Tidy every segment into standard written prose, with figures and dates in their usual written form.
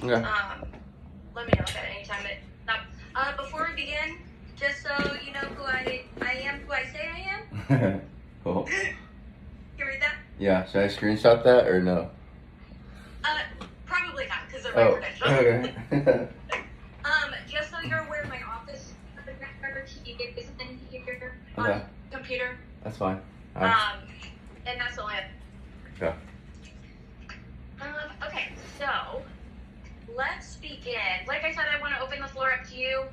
Okay. Let me know at any time. Before we begin, just so you know who I am, who I say I am. Cool. Can you read that? Yeah, should I screenshot that or no? Probably not, because they're my credentials. Okay. Just so you're aware, my office key is in here on Okay. the computer. That's fine. And that's all I have. Okay. Okay, so let's begin. Like I said, I want to open the floor up to you.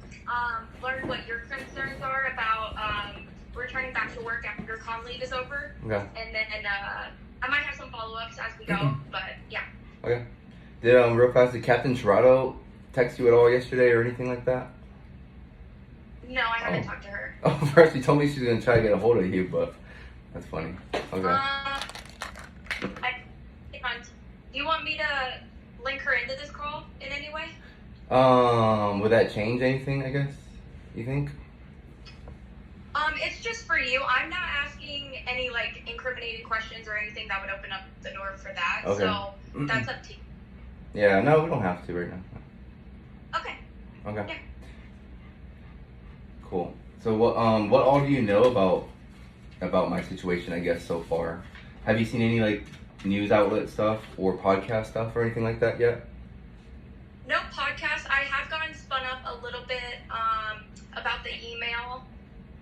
Learn what your concerns are about returning back to work after con leave is over. Okay. And then I might have some follow-ups as we go, but yeah. Okay. Did real fast, did Captain Toronto text you at all yesterday or anything like that? No, I haven't talked to her. Oh, first she told me she's gonna try to get a hold of you, but that's funny. Okay. Do you want me to link her into this call in any way? Would that change anything, I guess? You think? It's just for you. I'm not asking any like incriminating questions or anything that would open up the door for that. Okay. So that's up to you. Yeah, no, we don't have to right now. Okay. Okay. Yeah. Cool. So what all do you know about my situation, I guess, so far? Have you seen any like news outlet stuff or podcast stuff or anything like that yet? No podcast. I have gotten spun up a little bit about the email.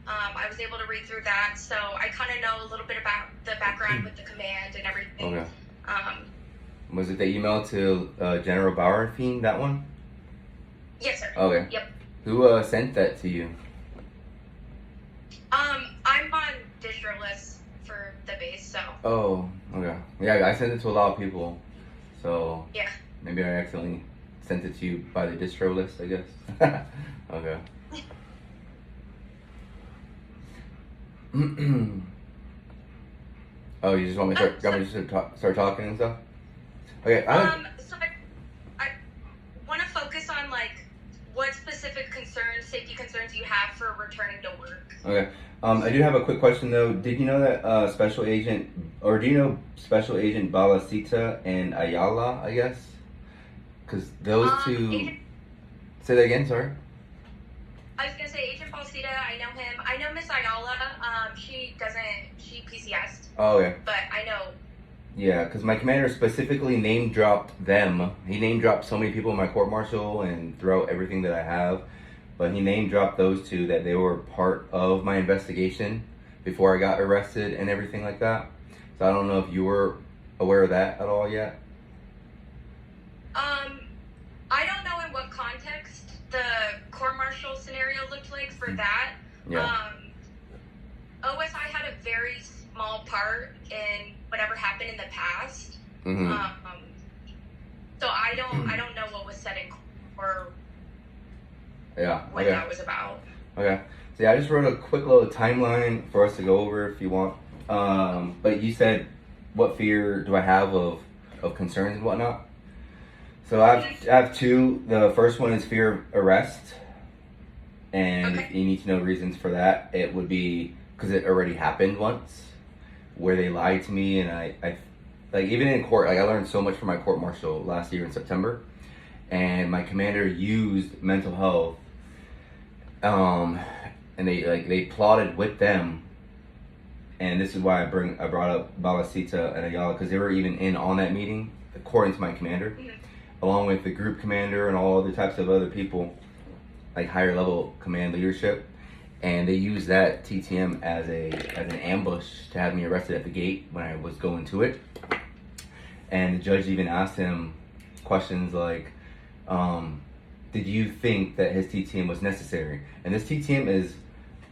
I was able to read through that, so I kind of know a little bit about the background with the command and everything. Okay. Was it the email to General Bauerfein, that one? Yes, sir. Okay. Yep. Who sent that to you? I'm on distro list for the base, so. Oh, okay. Yeah, I sent it to a lot of people, so yeah. Maybe I accidentally sent it to you by the distro list, I guess. Okay. Oh, you just want me to start talking and stuff? Okay. So I want to focus on like what specific concerns, safety concerns you have for returning to work. Okay. I do have a quick question though. Did you know that Special Agent Special Agent Balacita and Ayala, I guess? Because those two. Say that again. Sorry. I was gonna say Agent Balacita. I know him. I know Miss Ayala. She PCS'd. Oh yeah. But I know. Yeah, because my commander specifically name dropped them. He name dropped so many people in my court martial and throughout everything that I have. But he name dropped those two that they were part of my investigation before I got arrested and everything like that. So I don't know if you were aware of that at all yet. I don't know in what context the court martial scenario looked like for that. Yeah. OSI had a very small part in whatever happened in the past. Mm-hmm. So I don't know what was said in court or what that was about. Okay. So yeah, I just wrote a quick little timeline for us to go over if you want. But you said, what fear do I have of concerns and whatnot? So I have two. The first one is fear of arrest. And you need to know reasons for that. It would be because it already happened once where they lied to me, and I like even in court, like I learned so much from my court martial last year in September, and my commander used mental health, and they plotted with them, and this is why I brought up Balacita and Ayala, because they were even in on that meeting according to my commander, along with the group commander and all other types of other people, like higher level command leadership. And they used that TTM as an ambush to have me arrested at the gate when I was going to it. And the judge even asked him questions like, did you think that his TTM was necessary? And this TTM is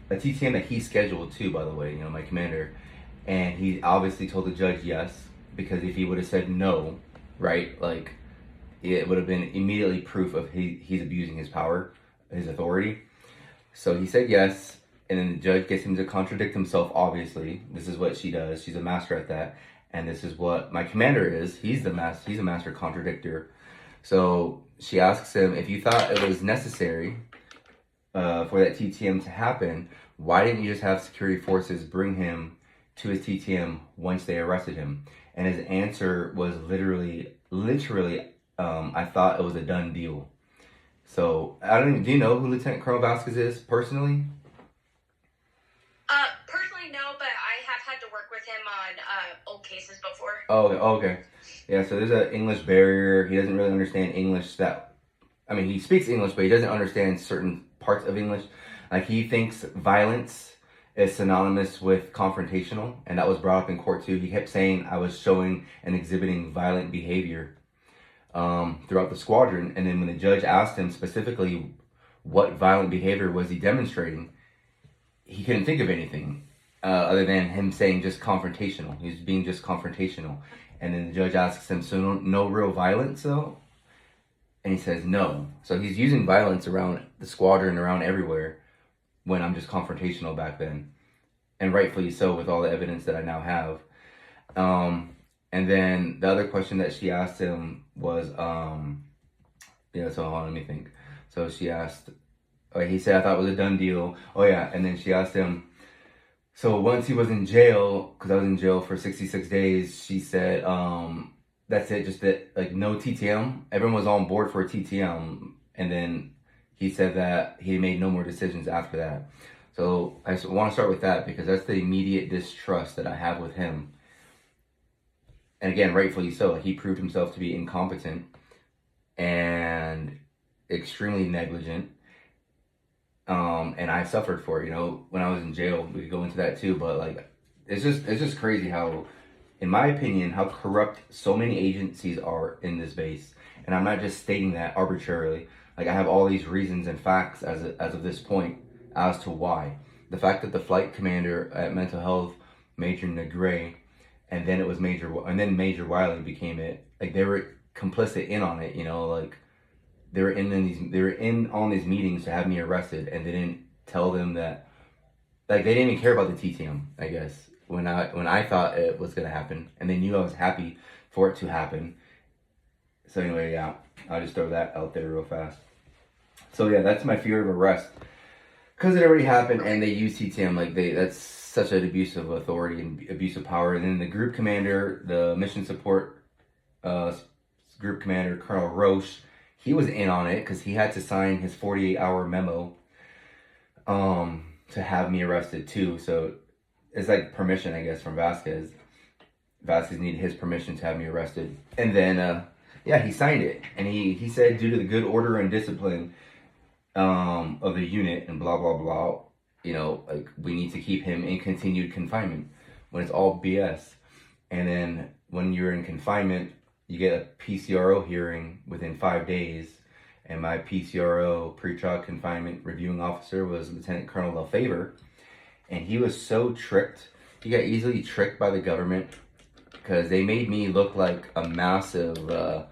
a TTM that he scheduled too, by the way, my commander. And he obviously told the judge yes, because if he would have said no, right, like it would have been immediately proof of he's abusing his power, his authority. So he said yes, and then the judge gets him to contradict himself, obviously. This is what she does. She's a master at that. And this is what my commander is. He's a master contradictor. So she asks him, if you thought it was necessary for that TTM to happen, why didn't you just have security forces bring him to his TTM once they arrested him? And his answer was literally I thought it was a done deal. So do you know who Lieutenant Colonel Vasquez is personally? Personally, no, but I have had to work with him on old cases before. Oh, okay. Yeah, so there's an English barrier. He doesn't really understand English he speaks English, but he doesn't understand certain parts of English. Like, he thinks violence is synonymous with confrontational, and that was brought up in court too. He kept saying I was showing and exhibiting violent behavior throughout the squadron, and then when the judge asked him specifically what violent behavior was he demonstrating, he couldn't think of anything other than him saying just confrontational. He was being just confrontational. And then the judge asks him, so no real violence though? And he says no. So he's using violence around the squadron, around everywhere, when I'm just confrontational back then. And rightfully so, with all the evidence that I now have. And then the other question that she asked him was, so hold on, let me think. So she asked, he said, I thought it was a done deal. Oh yeah, and then she asked him, so once he was in jail, because I was in jail for 66 days, she said, that's it, just that, like, no TTM. Everyone was on board for a TTM, and then he said that he made no more decisions after that. So I want to start with that, because that's the immediate distrust that I have with him. And again, rightfully so. He proved himself to be incompetent and extremely negligent. And I suffered for it, when I was in jail. We could go into that too, but like, it's just crazy how, in my opinion, how corrupt so many agencies are in this base. And I'm not just stating that arbitrarily. Like, I have all these reasons and facts as of this point as to why. The fact that the flight commander at Mental Health, Major Negre, and then Major Wiley became it. Like, they were complicit in on it, like, they were in on these meetings to have me arrested, and they didn't tell them that, like, they didn't even care about the TTM, I guess, when I thought it was gonna happen, and they knew I was happy for it to happen. So anyway, yeah, I'll just throw that out there real fast. So yeah, that's my fear of arrest, because it already happened, and they use TTM. Like, that's such an abuse of authority and abuse of power. And then the group commander, the mission support group commander, Colonel Roche, he was in on it because he had to sign his 48-hour memo to have me arrested too. So it's like permission, I guess, from Vasquez. Vasquez needed his permission to have me arrested. And then, he signed it. And he said, due to the good order and discipline of the unit and blah, blah, blah, like, we need to keep him in continued confinement, when it's all BS. And then when you're in confinement, you get a PCRO hearing within 5 days. And my PCRO, pre-trial confinement reviewing officer, was Lieutenant Colonel Lefevre. And he was so tricked. He got easily tricked by the government, because they made me look like a massive a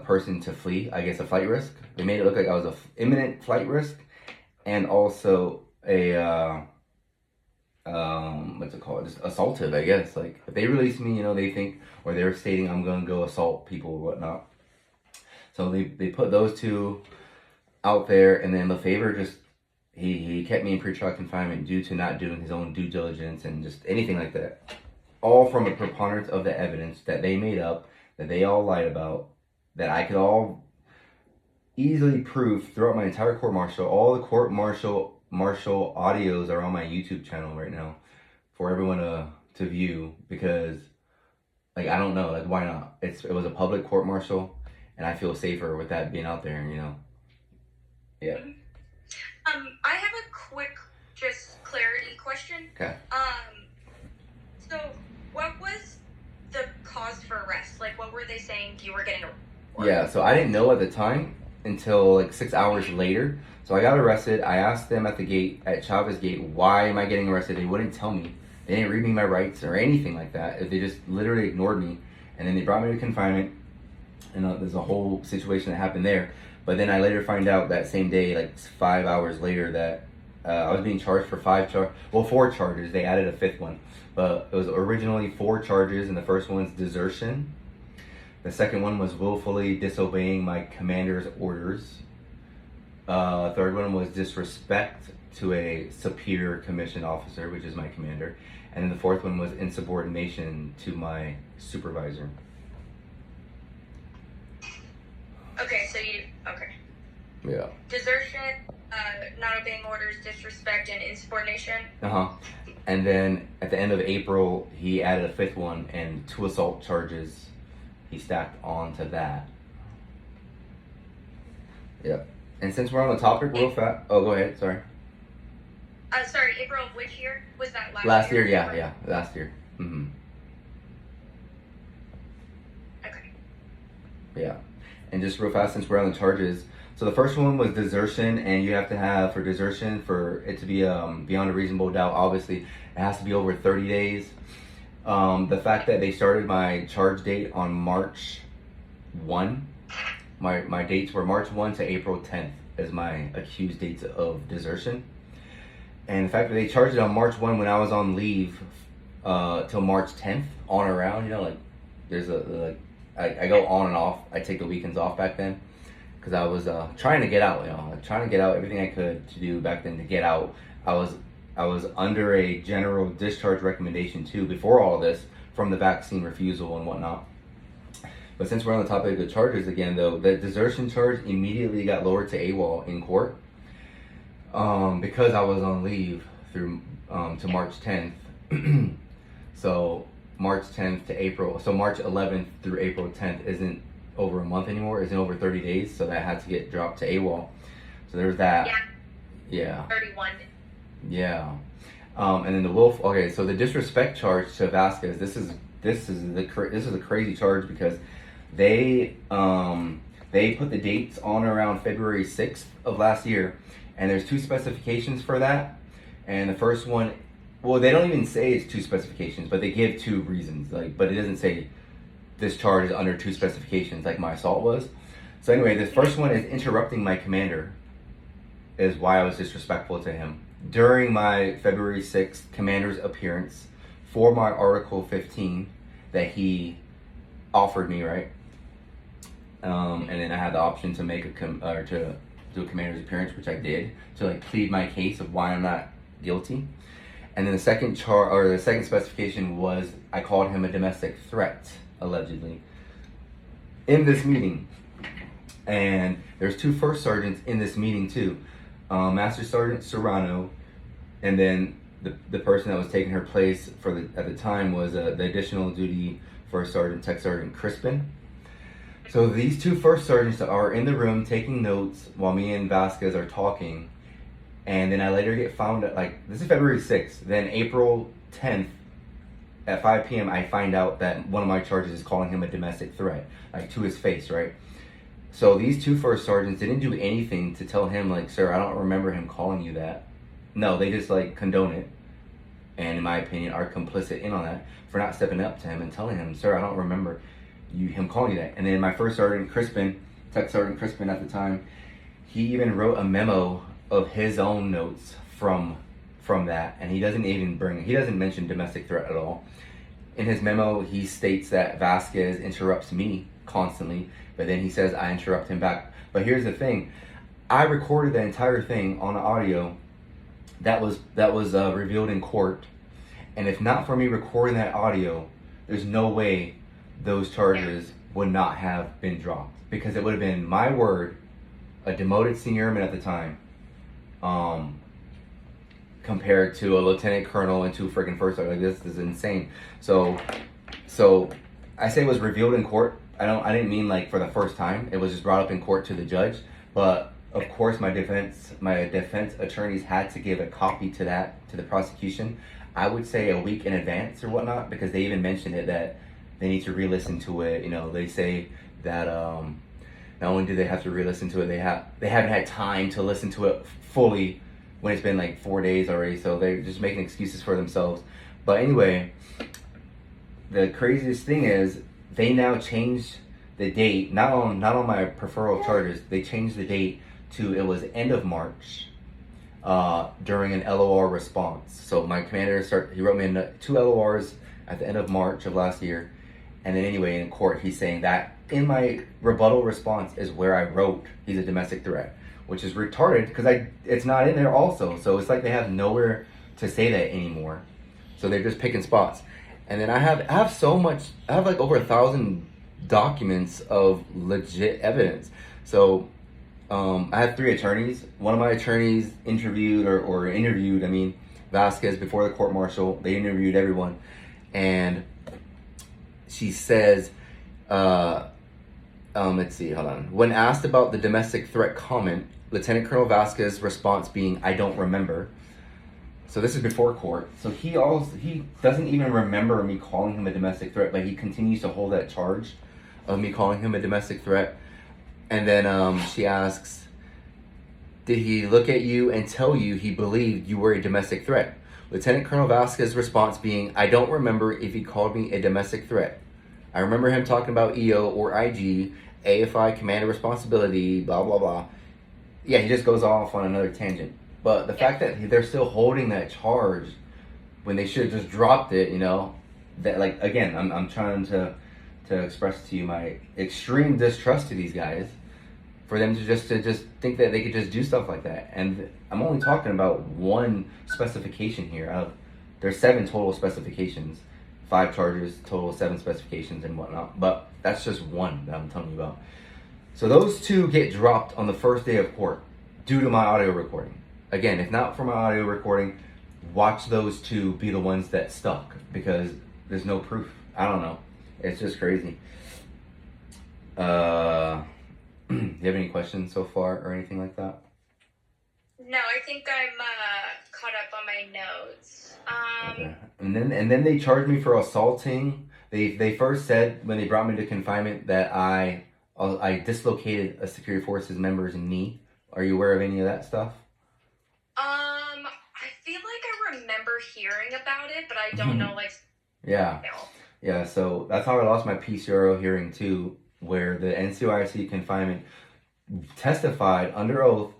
person to flee, I guess a flight risk. They made it look like I was a imminent flight risk, and also a what's it called, just assaultive, I guess. Like, if they release me, they think, or they're stating I'm gonna go assault people or whatnot. So they put those two out there, and then Lefevre just he kept me in pretrial confinement due to not doing his own due diligence and just anything like that. All from a preponderance of the evidence that they made up, that they all lied about, that I could all easily prove throughout my entire court-martial. All the court-martial audios are on my YouTube channel right now for everyone to view, because, like, I don't know, like, why not? It was a public court-martial, and I feel safer with that being out there, Yeah. I have a quick, just clarity question. Okay. So what was the cause for arrest? Like, what were they saying you were getting arrested? Yeah, so I didn't know at the time until like 6 hours later. So I got arrested. I asked them at the gate, at Chavez Gate, why am I getting arrested? They wouldn't tell me. They didn't read me my rights or anything like that. They just literally ignored me. And then they brought me to confinement. And there's a whole situation that happened there. But then I later find out that same day, like 5 hours later, that I was being charged for 4 charges. They added a 5th one. But it was originally 4 charges, and the first one's desertion. The second one was willfully disobeying my commander's orders. Third one was disrespect to a superior commissioned officer, which is my commander. And then the 4th one was insubordination to my supervisor. Okay. Yeah. Desertion, not obeying orders, disrespect, and insubordination. And then at the end of April, he added a 5th one and 2 assault charges he stacked onto that. Yep. And since we're on the topic real fast, oh, go ahead, sorry. Sorry, April of which year? Was that last year? Yeah, last year. Mm-hmm. Okay. Yeah. And just real fast, since we're on the charges, so the first one was desertion, and you have to have, for desertion, for it to be beyond a reasonable doubt, obviously, it has to be over 30 days. The fact that they started my charge date on March 1, my dates were March 1 to April 10th as my accused dates of desertion. And the fact that they charged it on March 1 when I was on leave till March 10th, on around, you know, like, there's I go on and off. I take the weekends off back then because I was trying to get out, you know, trying to get out everything I could to do back then to get out. I was under a general discharge recommendation too before all of this from the vaccine refusal and whatnot. But since we're on the topic of the charges again, though, the desertion charge immediately got lowered to AWOL in court because I was on leave through to March 10th. So March 10th to April, so March 11th through April 10th isn't over a month anymore, isn't over 30 days, so that had to get dropped to AWOL. So there's that. Yeah. 31. Yeah. And then the Wolf, okay, so the disrespect charge to Vasquez, this is a crazy charge because they put the dates on around February 6th of last year, and there's 2 specifications for that. And the first one, well, they don't even say it's 2 specifications, but they give 2 reasons, but it doesn't say this charge is under 2 specifications like my assault was. So anyway, this first one is interrupting my commander is why I was disrespectful to him. During my February 6th commander's appearance for my Article 15 that he offered me, right? And then I had the option to make to do a commander's appearance, which I did, to plead my case of why I'm not guilty. And then the second specification was I called him a domestic threat, allegedly, in this meeting. And there's 2 first sergeants in this meeting too. Master Sergeant Serrano, and then the person that was taking her place at the time was the additional duty First Sergeant Tech Sergeant Crispin. So these 2 first sergeants are in the room taking notes while me and Vasquez are talking, and then I later get found out, this is February 6th, then April 10th at 5 p.m. I find out that one of my charges is calling him a domestic threat, to his face, right? So these 2 first sergeants didn't do anything to tell him, sir, I don't remember him calling you that. No, they just condone it, and in my opinion are complicit in on that for not stepping up to him and telling him, sir, I don't remember him calling you that. And then my first sergeant Crispin, Tech Sergeant Crispin at the time, he even wrote a memo of his own notes from that, and he doesn't mention domestic threat at all. In his memo, he states that Vasquez interrupts me constantly, but then he says I interrupt him back. But here's the thing, I recorded the entire thing on audio that was revealed in court, and if not for me recording that audio, there's no way those charges would not have been dropped, because it would have been my word, a demoted senior airman at the time, compared to a lieutenant colonel and 2 friggin' first sergeants. This is insane. So I say it was revealed in court. I didn't mean for the first time. It was just brought up in court to the judge. But of course, my defense attorneys had to give a copy to the prosecution. I would say a week in advance or whatnot, because they even mentioned it that they need to re-listen to it. They say that not only do they have to re-listen to it, they haven't had time to listen to it fully when it's been 4 days already. So they're just making excuses for themselves. But anyway, the craziest thing is they now changed the date, not on my referral charges. They changed the date to, it was end of March during an LOR response. So my commander he wrote me 2 LORs at the end of March of last year. And then anyway, in court, he's saying that in my rebuttal response is where I wrote he's a domestic threat, which is retarded because it's not in there also. So it's they have nowhere to say that anymore. So they're just picking spots. And then I have so much, I have over 1,000 documents of legit evidence. So I had 3 attorneys. One of my attorneys interviewed Vasquez before the court-martial. They interviewed everyone. And she says, let's see, hold on. When asked about the domestic threat comment, Lieutenant Colonel Vasquez's response being, "I don't remember." So this is before court. So he doesn't even remember me calling him a domestic threat, but he continues to hold that charge of me calling him a domestic threat. And then she asks, "Did he look at you and tell you he believed you were a domestic threat?" Lieutenant Colonel Vasquez's response being, "I don't remember if he called me a domestic threat. I remember him talking about EO or IG, AFI commander responsibility, blah, blah, blah." Yeah, he just goes off on another tangent. But the fact that they're still holding that charge when they should have just dropped it, that, like, again, I'm trying to express to you my extreme distrust to these guys for them to just think that they could just do stuff like that. And I'm only talking about one specification here. There's 7 total specifications, 5 charges, total 7 specifications and whatnot. But that's just one that I'm telling you about. So those 2 get dropped on the first day of court due to my audio recording. Again, if not for my audio recording, watch those 2 be the ones that stuck because there's no proof. I don't know. It's just crazy. Do you have any questions so far or anything like that? No, I think I'm caught up on my notes. Okay. And then they charged me for assaulting. They first said when they brought me to confinement that I dislocated a security forces member's knee. Are you aware of any of that stuff? I feel like I remember hearing about it, but I don't know, like... Yeah, so that's how I lost my PCRO hearing too, where the NCOIC confinement testified under oath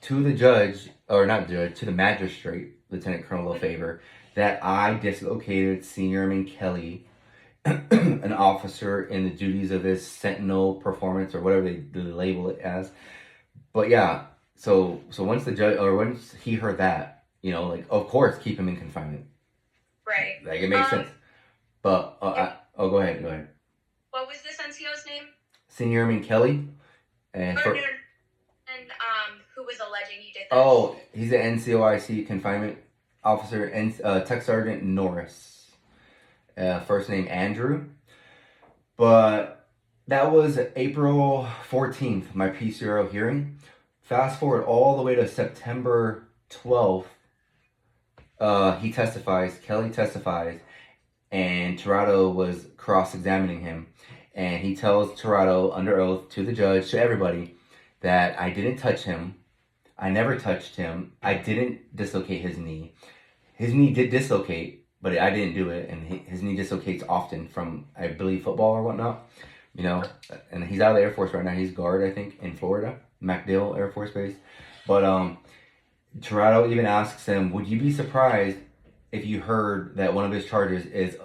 to the judge, or not judge, to the magistrate, Lieutenant Colonel Lefevre, that I dislocated Senior Airman Kelly, an officer in the duties of his sentinel performance, or whatever they label it as. But yeah, so once the judge, or once he heard that, like, of course, keep him in confinement. Right. Like, it makes sense. But, go ahead. What was this NCO's name? Senior Airman Kelly. And who was alleging you did this? Oh, he's an NCOIC confinement officer, and Tech Sergeant Norris. First name Andrew. But that was April 14th, my PCRO hearing. Fast forward all the way to September 12th. Kelly testifies, and Tirado was cross-examining him. And he tells Tirado under oath to the judge, to everybody, that I didn't touch him. I never touched him. I didn't dislocate his knee. His knee did dislocate, but I didn't do it. And his knee dislocates often from, I believe, football or whatnot. And he's out of the Air Force right now. He's guard, I think, in Florida, MacDill Air Force Base. But Tirado even asks him, would you be surprised if you heard that one of his charges is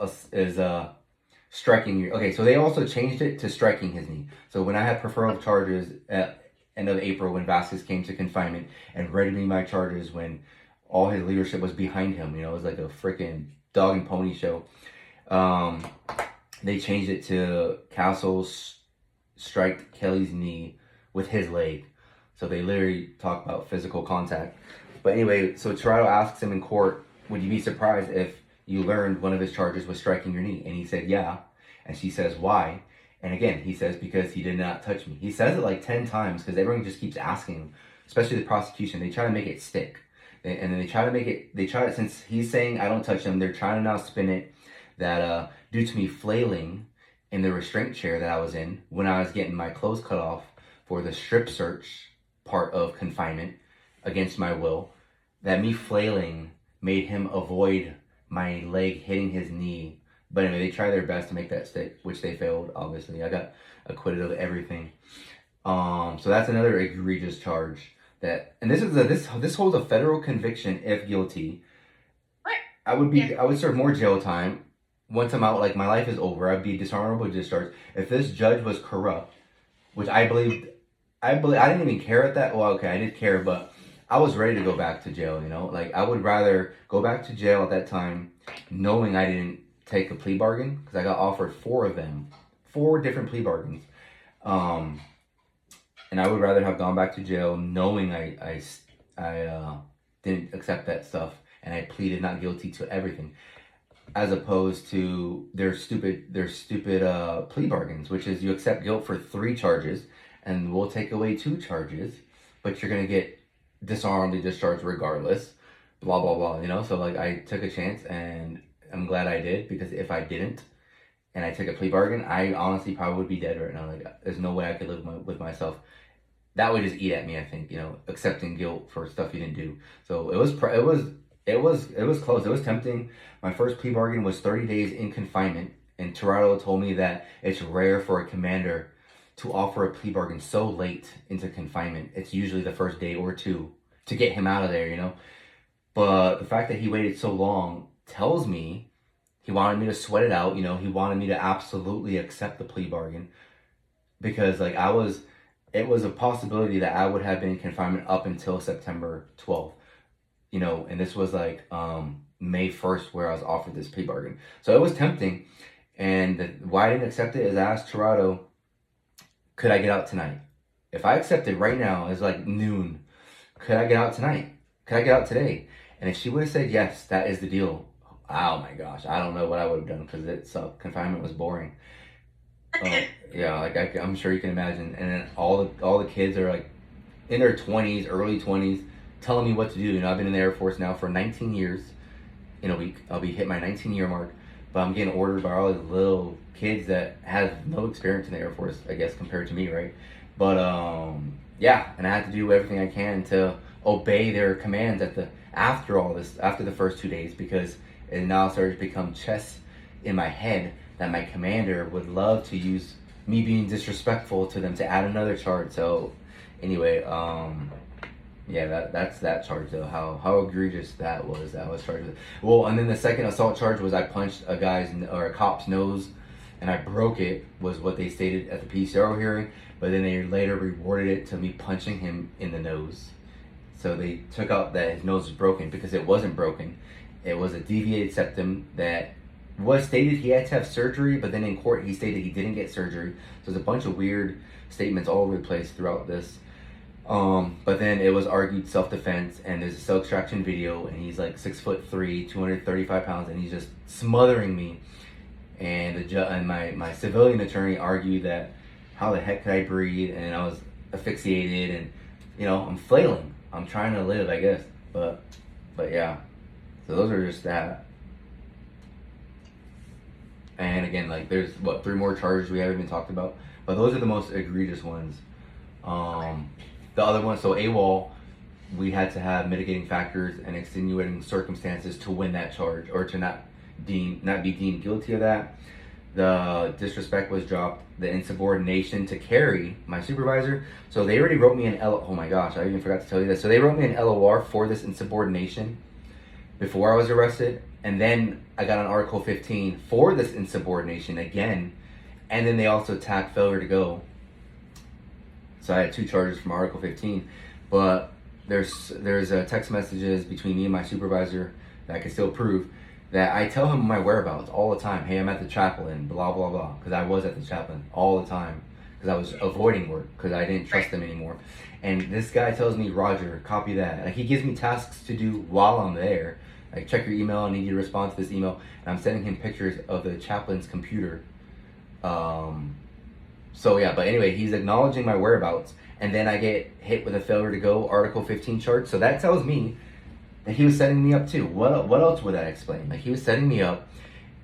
striking you? Okay, so they also changed it to striking his knee. So when I had preferred charges at end of April, when Vasquez came to confinement and read me my charges when all his leadership was behind him, it was like a freaking dog and pony show. They changed it to Castle strike Kelly's knee with his leg. So they literally talk about physical contact. But anyway, so Tirado asks him in court, would you be surprised if you learned one of his charges was striking your knee? And he said, yeah. And she says, why? And again, he says, because he did not touch me. He says it like 10 times because everyone just keeps asking him, especially the prosecution. They try to make it stick. And then since he's saying I don't touch him, they're trying to now spin it that due to me flailing in the restraint chair that I was in when I was getting my clothes cut off for the strip search part of confinement against my will, that me flailing made him avoid my leg hitting his knee. But anyway, they try their best to make that stick, which they failed, obviously. I got acquitted of everything. So that's another egregious charge. And this holds a federal conviction if guilty. What? I would serve more jail time. Once I'm out, like, my life is over. I'd be dishonorable discharge. If this judge was corrupt, which I didn't even care at that. Well, okay, I did care, but I was ready to go back to jail, Like, I would rather go back to jail at that time knowing I didn't take a plea bargain, because I got offered 4 of them. 4 different plea bargains. And I would rather have gone back to jail knowing I didn't accept that stuff and I pleaded not guilty to everything, as opposed to their stupid plea bargains, which is you accept guilt for 3 charges and we'll take away 2 charges, but you're gonna get dishonorably discharged regardless, blah blah blah, you know. So like, I took a chance and I'm glad I did, because if I didn't and I took a plea bargain, I honestly probably would be dead right now. Like, there's no way I could live with myself. That would just eat at me, I think, you know, accepting guilt for stuff you didn't do. So it was close. It was tempting. My first plea bargain was 30 days in confinement, and Toronto told me that it's rare for a commander to offer a plea bargain so late into confinement. It's usually the first day or 2 to get him out of there, you know. But the fact that he waited so long tells me he wanted me to sweat it out, you know. He wanted me to absolutely accept the plea bargain, because like, it was a possibility that I would have been in confinement up until September 12th, you know, and this was like May 1st where I was offered this plea bargain. So it was tempting, and why I didn't accept it is I asked Toronto, could I get out tonight? If I accepted right now, it's like noon, could I get out tonight? Could I get out today? And if she would have said yes, that is the deal, oh my gosh, I don't know what I would have done, because it sucked. Confinement was boring. Yeah, like I'm sure you can imagine. And then all the kids are like in their 20s, early 20s, telling me what to do. You know, I've been in the Air Force now for 19 years. In a week, I'll be hit my 19-year mark. But I'm getting ordered by all these little kids that have no experience in the Air Force, I guess, compared to me, right? But yeah, and I had to do everything I can to obey their commands after all this, after the first 2 days, because it now started to become chess in my head that my commander would love to use me being disrespectful to them to add another charge. So anyway, yeah, that's that charge though. How egregious that was. That I was charged with. Well, and then the second assault charge was I punched a cop's nose, and I broke it, was what they stated at the PCR hearing. But then they later rewarded it to me punching him in the nose. So they took out that his nose was broken, because it wasn't broken. It was a deviated septum that was stated he had to have surgery, but then in court he stated he didn't get surgery. So there's a bunch of weird statements all over the place throughout this. But then it was argued self-defense, and there's a cell extraction video, and he's like 6'3", 235 pounds, and he's just smothering me. And my civilian attorney argued that how the heck could I breathe, and I was asphyxiated, and you know, I'm flailing. I'm trying to live, I guess. But yeah. So those are just that. And again, like, there's 3 more charges we haven't even talked about, but those are the most egregious ones. The other one, so AWOL, we had to have mitigating factors and extenuating circumstances to win that charge, or to not be deemed guilty of that. The disrespect was dropped. The insubordination to carry my supervisor. So they already wrote me an oh my gosh, I even forgot to tell you this. So they wrote me an LOR for this insubordination before I was arrested. And then I got on Article 15 for this insubordination again. And then they also tacked failure to go. So I had 2 charges from Article 15. But there's text messages between me and my supervisor that I can still prove, that I tell him my whereabouts all the time. Hey, I'm at the chaplain, blah, blah, blah. Because I was at the chaplain all the time. Because I was avoiding work, because I didn't trust them anymore. And this guy tells me, Roger, copy that. Like, he gives me tasks to do while I'm there. Like, check your email, I need you to respond to this email. And I'm sending him pictures of the chaplain's computer. So yeah, but anyway, he's acknowledging my whereabouts. And then I get hit with a failure to go Article 15 charge. So that tells me that he was setting me up too. What else would that explain? Like, he was setting me up.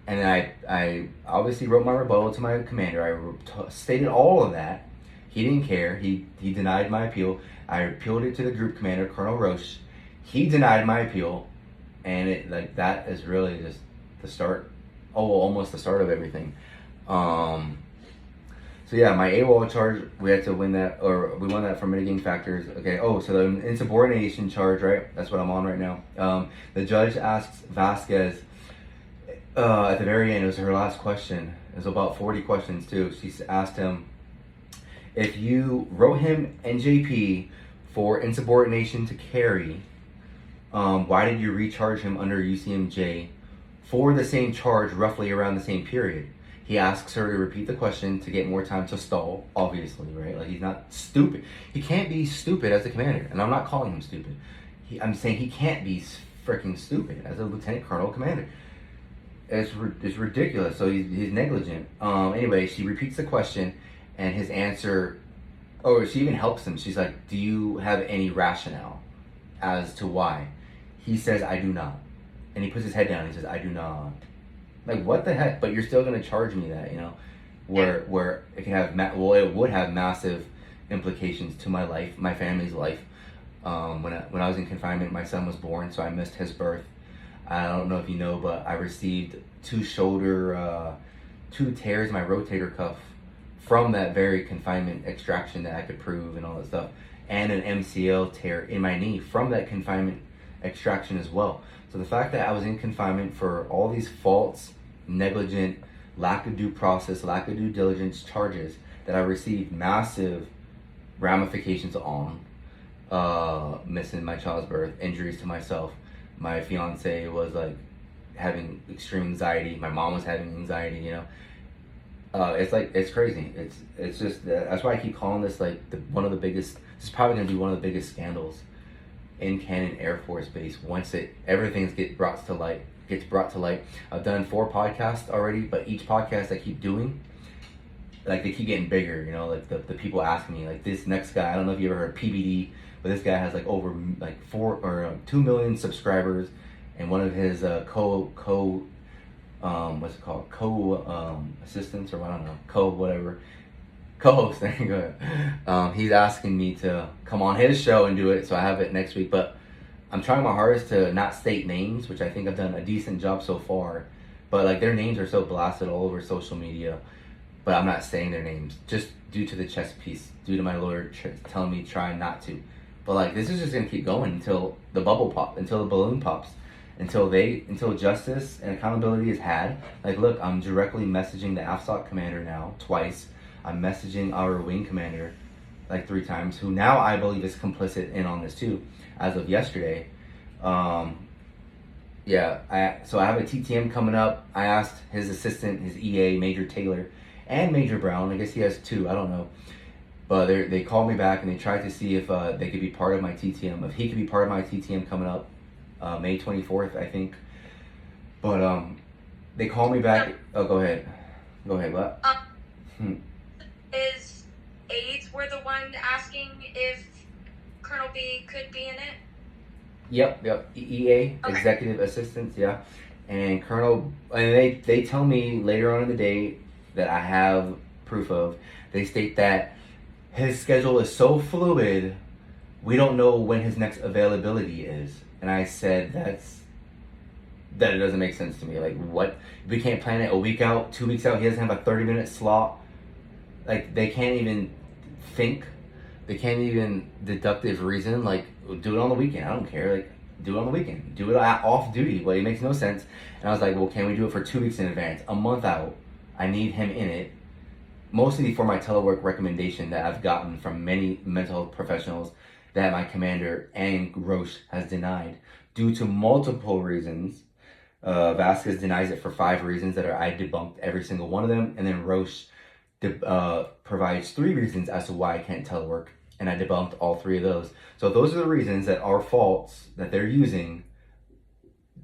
And then I obviously wrote my rebuttal to my commander. I stated all of that. He didn't care. He denied my appeal. I appealed it to the group commander, Colonel Roche. He denied my appeal. And it, like, that is really just the start. Oh, well, almost the start of everything. So yeah, my AWOL charge, we had to win that, or we won that for mitigating factors. Okay. Oh, so the insubordination charge, right? That's what I'm on right now. The judge asks Vasquez at the very end. It was her last question. It was about 40 questions too. She asked him, if you wrote him NJP for insubordination to carry, why did you recharge him under UCMJ for the same charge roughly around the same period? He asks her to repeat the question to get more time to stall, obviously, right? Like, he's not stupid. He can't be stupid as a commander, and I'm not calling him stupid. I'm saying he can't be freaking stupid as a lieutenant colonel commander. It's ridiculous. So he's negligent. Anyway, she repeats the question, and his answer, she even helps him. She's like, do you have any rationale as to why? He says, I do not. And he puts his head down and he says, I do not. Like, what the heck? But you're still going to charge me that, where it can have, it would have massive implications to my life, my family's life. When I was in confinement, my son was born, so I missed his birth. I don't know if you know, but I received two tears in my rotator cuff from that very confinement extraction that I could prove and all that stuff, and an MCL tear in my knee from that confinement extraction as well. So the fact that I was in confinement for all these false, negligent, lack of due process, lack of due diligence charges that I received massive ramifications on, missing my child's birth, injuries to myself. My fiance was like having extreme anxiety. My mom was having anxiety, it's crazy. It's just, that's why I keep calling this like one of the biggest, this is probably going to be one of the biggest scandals in Cannon Air Force Base once everything gets brought to light. I've done 4 podcasts already, but each podcast I keep doing, like, they keep getting bigger, like the people asking me, like, this next guy, I don't know if you ever heard of PBD, but this guy has like over like 2 million subscribers, and one of his assistants, or I don't know, co-host, there you go. He's asking me to come on his show and do it, so I have it next week. But I'm trying my hardest to not state names, which I think I've done a decent job so far. But like, their names are so blasted all over social media, but I'm not saying their names just due to the chess piece, due to my lawyer telling me try not to. But like, this is just gonna keep going until the balloon pops, until justice and accountability is had. Like, look, I'm directly messaging the AFSOC commander now twice. I'm messaging our wing commander like 3 times, who now I believe is complicit in on this too, as of yesterday. So I have a TTM coming up. I asked his assistant, his EA, Major Taylor, and Major Brown. I guess he has 2, I don't know. But they called me back and they tried to see if they could be part of my TTM, if he could be part of my TTM coming up May 24th, I think. But they called me back. Oh, go ahead, what? His aides were the one asking if Colonel B could be in it? Yep. EA, okay. Executive assistants, yeah. And they tell me later on in the day that I have proof of, they state that his schedule is so fluid, we don't know when his next availability is. And I said that it doesn't make sense to me. Like, what? We can't plan it a week out, 2 weeks out. He doesn't have a 30-minute slot. Like, they can't even think. They can't even deductive reason. Like, do it on the weekend. I don't care. Like, do it on the weekend. Do it off duty. Well, it makes no sense. And I was like, well, can we do it for 2 weeks in advance? A month out. I need him in it. Mostly for my telework recommendation that I've gotten from many mental health professionals that my commander and Roche has denied due to multiple reasons. Vasquez denies it for 5 reasons that I debunked every single one of them, and then Roche provides 3 reasons as to why I can't telework, and I debunked all 3 of those. So those are the reasons that are false that they're using.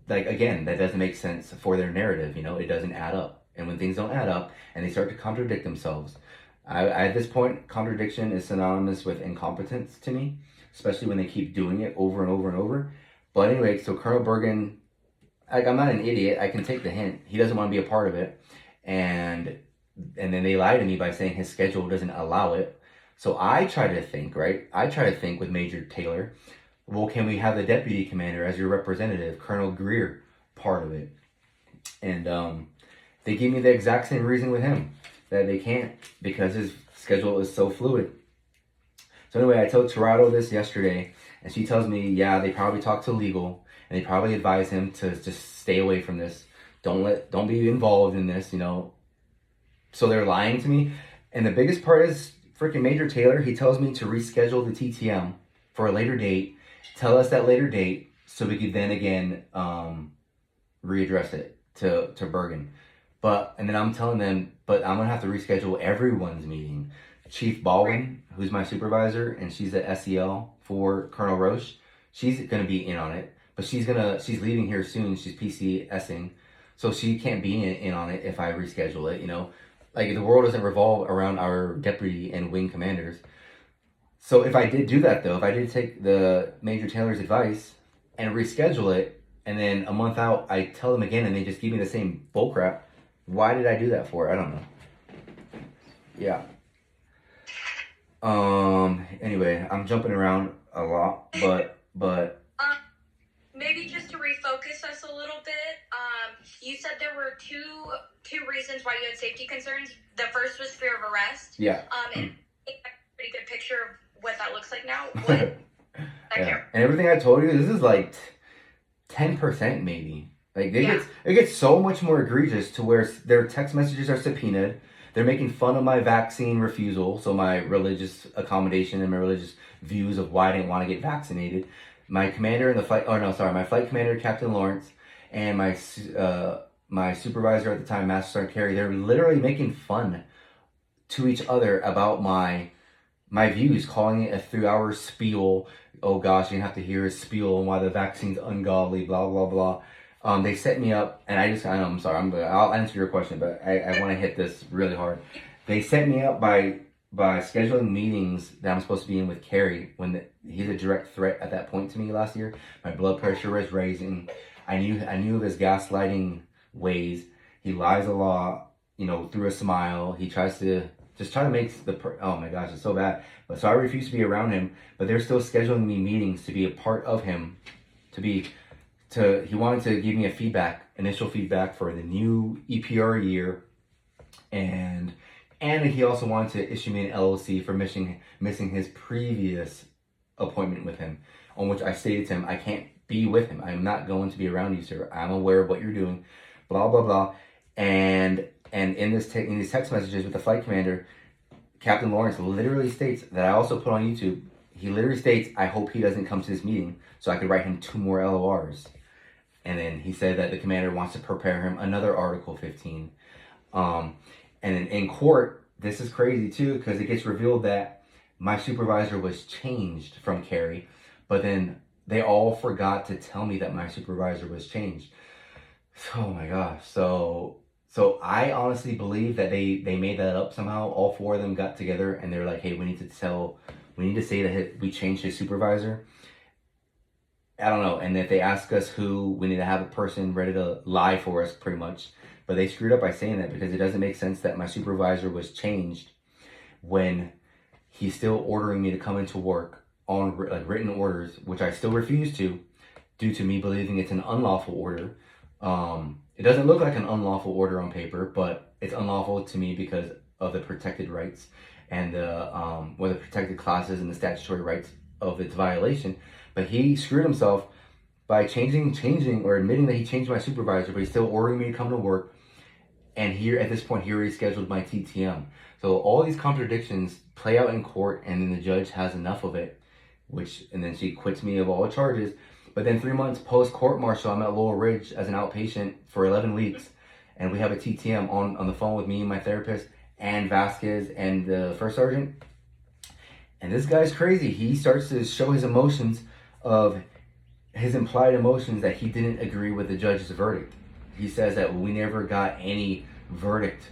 Like, again, that doesn't make sense for their narrative. It doesn't add up. And when things don't add up and they start to contradict themselves, at this point, contradiction is synonymous with incompetence to me, especially when they keep doing it over and over and over. But anyway, so Colonel Bergin, like, I'm not an idiot. I can take the hint. He doesn't want to be a part of it. And then they lie to me by saying his schedule doesn't allow it. So I try to think, right? I try to think with Major Taylor, well, can we have the deputy commander as your representative, Colonel Greer, part of it? And they give me the exact same reason with him, that they can't because his schedule is so fluid. So anyway, I told Tirado this yesterday, and she tells me, yeah, they probably talked to legal, and they probably advise him to just stay away from this. Don't be involved in this, So they're lying to me. And the biggest part is freaking Major Taylor. He tells me to reschedule the TTM for a later date. Tell us that later date so we could then again readdress it to Bergin. And then I'm telling them, but I'm gonna have to reschedule everyone's meeting. Chief Baldwin, who's my supervisor, and she's the SEL for Colonel Roche, she's gonna be in on it, but she's leaving here soon. She's PCSing, so she can't be in on it if I reschedule it. You know, like the world doesn't revolve around our deputy and wing commanders. So if I did do that though, if I did take the Major Taylor's advice and reschedule it, and then a month out I tell them again and they just give me the same bullcrap, why did I do that for? I don't know. Yeah. Anyway, I'm jumping around a lot, but maybe just to refocus us a little bit, you said there were two reasons why you had safety concerns. The first was fear of arrest. Yeah. And a pretty good picture of what that looks like now. What? Yeah. And everything I told you, this is like 10% maybe. Like it gets so much more egregious to where their text messages are subpoenaed. They're making fun of my vaccine refusal, so my religious accommodation and my religious views of why I didn't want to get vaccinated. My commander in the flight, my flight commander, Captain Lawrence, and my supervisor at the time, Master Sergeant Carey, they're literally making fun to each other about my views, calling it a 3-hour spiel. Oh gosh, you're gonna have to hear a spiel on why the vaccine's ungodly, blah, blah, blah. They set me up, and I'm sorry, I'll answer your question, but I want to hit this really hard. They set me up by scheduling meetings that I'm supposed to be in with Carey when he's a direct threat at that point to me last year. My blood pressure was raising. I knew of his gaslighting ways. He lies a lot, through a smile. He tries to make oh my gosh, it's so bad. But so I refuse to be around him, but they're still scheduling me meetings to be a part of him, he wanted to give me initial feedback for the new EPR year, and he also wanted to issue me an LOC for missing his previous appointment with him, on which I stated to him, I can't be with him. I'm not going to be around you, sir. I'm aware of what you're doing, blah, blah, blah. And in these text messages with the flight commander, Captain Lawrence literally states that I also put on YouTube, he literally states, I hope he doesn't come to this meeting so I could write him 2 more LORs. And then he said that the commander wants to prepare him another Article 15. And then in court, this is crazy too, because it gets revealed that my supervisor was changed from Carey, but then they all forgot to tell me that my supervisor was changed. Oh my gosh. So I honestly believe that they made that up somehow. All 4 of them got together and they're like, hey, we need to say that we changed his supervisor. I don't know. And if they ask us who, we need to have a person ready to lie for us, pretty much. But they screwed up by saying that, because it doesn't make sense that my supervisor was changed when he's still ordering me to come into work on written orders, which I still refuse to, due to me believing it's an unlawful order. It doesn't look like an unlawful order on paper, but it's unlawful to me because of the protected rights and the protected classes and the statutory rights of its violation. But he screwed himself by changing or admitting that he changed my supervisor, but he's still ordering me to come to work. And here, at this point, he already scheduled my TTM. So all these contradictions play out in court, and then the judge has enough of it, and then she quits me of all charges. But then 3 months post-court-martial, I'm at Laurel Ridge as an outpatient for 11 weeks, and we have a TTM on the phone with me and my therapist, and Vasquez, and the first sergeant. And this guy's crazy. He starts to show his emotions of his implied emotions that he didn't agree with the judge's verdict. He says that we never got any verdict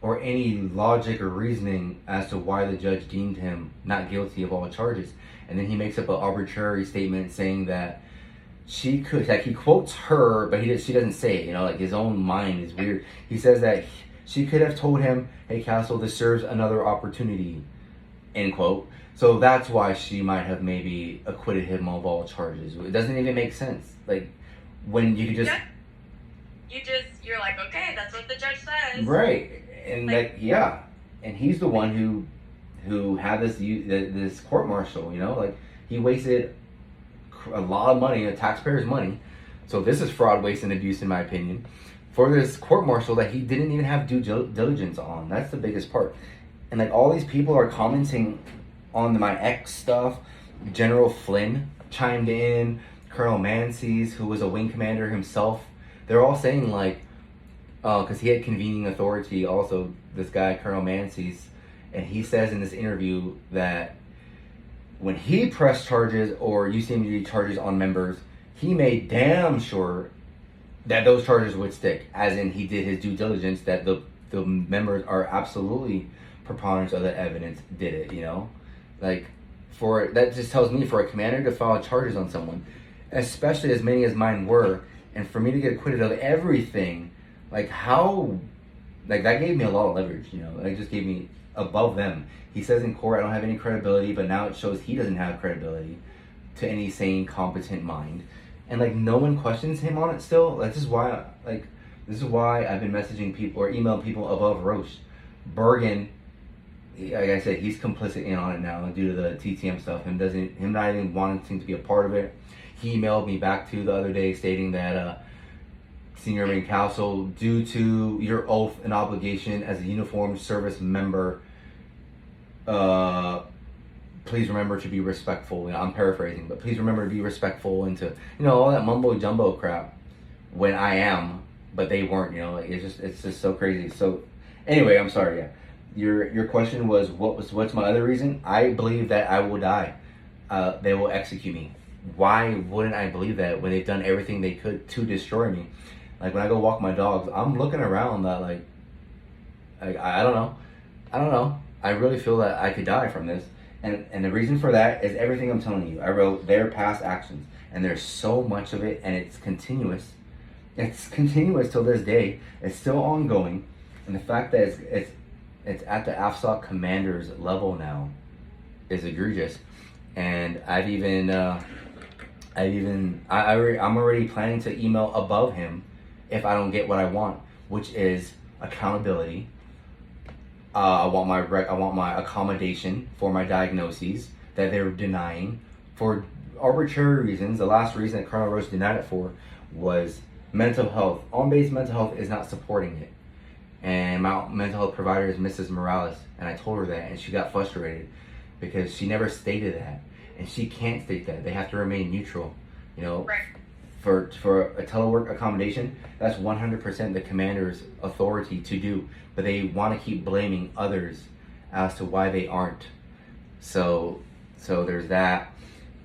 or any logic or reasoning as to why the judge deemed him not guilty of all charges. And then he makes up an arbitrary statement saying that he quotes her, but she doesn't say it, his own mind is weird. He says that she could have told him, hey Castle, this serves another opportunity, end quote. So that's why she might have maybe acquitted him of all charges. It doesn't even make sense. Like, when you could just... You're like, okay, that's what the judge says. Right. And and he's the one who had this court-martial, he wasted a lot of money, taxpayers' money. So this is fraud, waste, and abuse, in my opinion, for this court-martial that he didn't even have due diligence on. That's the biggest part. And all these people are commenting on my ex stuff. General Flynn chimed in, Colonel Mancies, who was a wing commander himself. They're all saying because he had convening authority also, this guy, Colonel Mancy's, and he says in this interview that when he pressed charges or UCMG charges on members, he made damn sure that those charges would stick, as in he did his due diligence that the members are absolutely preponderance of the evidence did it, you know? Like, that just tells me for a commander to file charges on someone, especially as many as mine were, and for me to get acquitted of everything, like that gave me a lot of leverage, you know? It just gave me above them. He says in court I don't have any credibility, but now it shows he doesn't have credibility to any sane, competent mind. And like no one questions him on it still. This is why I've been messaging people or emailing people above Roche. Bergin, like I said, he's complicit in on it now due to the TTM stuff. Him not even wanting to be a part of it. He emailed me back to the other day stating that Senior Marine Counsel, due to your oath and obligation as a uniformed service member, please remember to be respectful. You know, I'm paraphrasing, but please remember to be respectful and to, you know, all that mumbo jumbo crap when I am, but they weren't, you know, like it's just so crazy. So anyway, I'm sorry. Yeah. Your question was what's my other reason? I believe that I will die. They will execute me. Why wouldn't I believe that when they've done everything they could to destroy me? Like when I go walk my dogs, I'm looking around that like I don't know. I really feel that I could die from this. And the reason for that is everything I'm telling you. I wrote their past actions, and there's so much of it, and it's continuous. It's continuous till this day. It's still ongoing, and the fact that it's at the AFSOC commander's level now is egregious. And I'm already planning to email above him if I don't get what I want, which is accountability. I want my accommodation for my diagnoses that they're denying for arbitrary reasons. The last reason that Colonel Roche denied it for was mental health. On-base mental health is not supporting it. And my mental health provider is Mrs. Morales, and I told her that, and she got frustrated because she never stated that, and she can't state that. They have to remain neutral, you know. Right. For a telework accommodation, that's 100% the commander's authority to do, but they want to keep blaming others as to why they aren't. So there's that.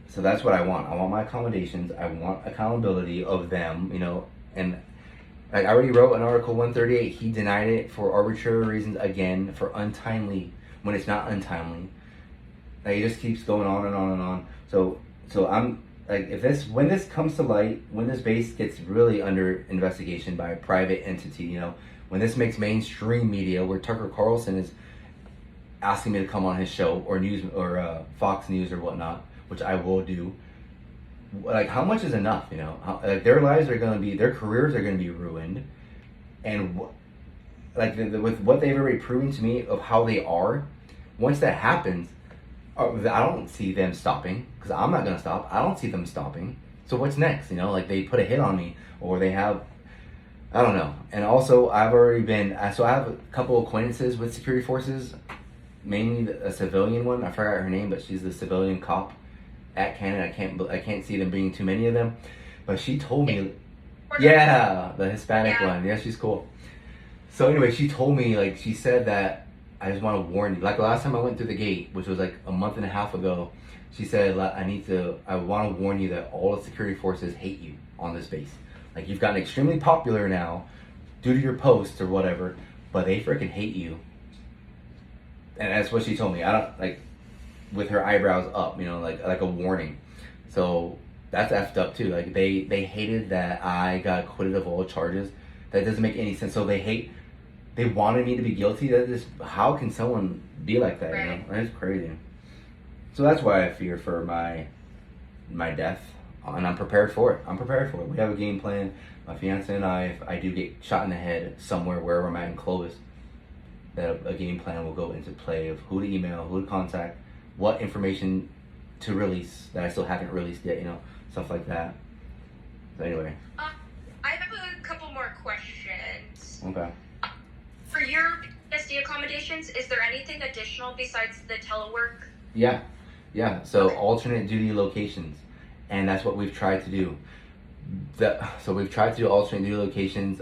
So that's what I want. I want my accommodations. I want accountability of them, you know. And like I already wrote in Article 138, he denied it for arbitrary reasons again, for untimely when it's not untimely. Like it just keeps going on and on and on. So I'm like, when this comes to light, when this base gets really under investigation by a private entity, you know, when this makes mainstream media, where Tucker Carlson is asking me to come on his show or news or Fox News or whatnot, which I will do. Like, how much is enough? You know, like their careers are going to be ruined, and with what they've already proven to me of how they are, once that happens, I don't see them stopping, because I'm not going to stop. I don't see them stopping. So what's next? You know, like they put a hit on me, or they have, I don't know. And also, I've already been, so I have a couple acquaintances with security forces, mainly a civilian one. I forgot her name, but she's the civilian cop at Canada. I can't see them bringing too many of them. But she told me, yeah, the Hispanic one. Yeah, she's cool. So anyway, she told me, like, she said that, I just want to warn you. Like last time I went through the gate, which was like a month and a half ago, she said, I want to warn you that all the security forces hate you on this base. Like, you've gotten extremely popular now due to your posts or whatever, but they freaking hate you. And that's what she told me. I don't, like, with her eyebrows up, you know, like a warning. So that's effed up too. Like they hated that I got acquitted of all charges. That doesn't make any sense. So they wanted me to be guilty. How can someone be like that? Right. You know, that's crazy. So that's why I fear for my death, and I'm prepared for it. We have a game plan. My fiance and I, if I do get shot in the head somewhere, wherever I'm at in Clovis, that a game plan will go into play of who to email, who to contact, what information to release that I still haven't released yet. You know, stuff like that. So anyway. I have a couple more questions. Okay. For your PSD accommodations, is there anything additional besides the telework? Yeah. So okay. Alternate duty locations, and that's what we've tried to do. So we've tried to do alternate duty locations.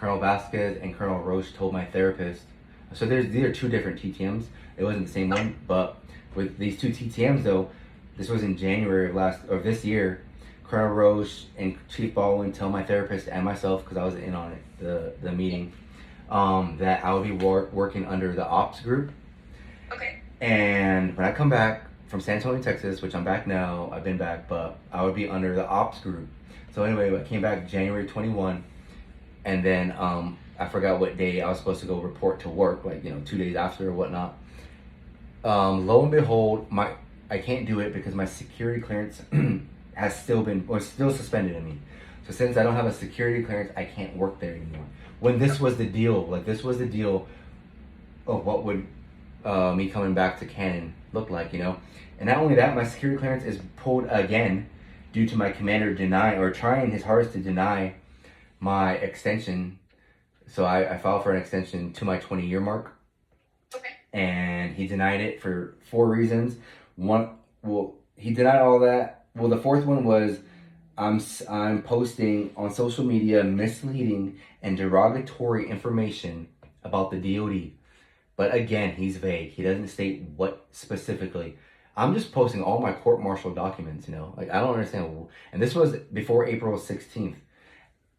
Colonel Vasquez and Colonel Roche told my therapist. So these are two different TTMs. It wasn't the same one, but with these two TTMs though, this was in January of this year. Colonel Roche and Chief Baldwin tell my therapist and myself, because I was in on it, the meeting, that I would be working under the ops group. Okay. And when I come back from San Antonio, Texas, which I'm back now, I've been back, but I would be under the ops group. So anyway, I came back January 21, and then I forgot what day I was supposed to go report to work, like 2 days after or whatnot. Lo and behold, I can't do it because my security clearance has still suspended in me. So since I don't have a security clearance, I can't work there anymore. When this was the deal, of what would me coming back to Cannon look like, And not only that, my security clearance is pulled again due to my commander trying his hardest to deny my extension. So I filed for an extension to my 20-year mark. Okay. And he denied it for 4 reasons. He denied all that. Well, the fourth one was I'm posting on social media misleading and derogatory information about the D.O.D. But again, he's vague. He doesn't state what specifically. I'm just posting all my court-martial documents, I don't understand. And this was before April 16th.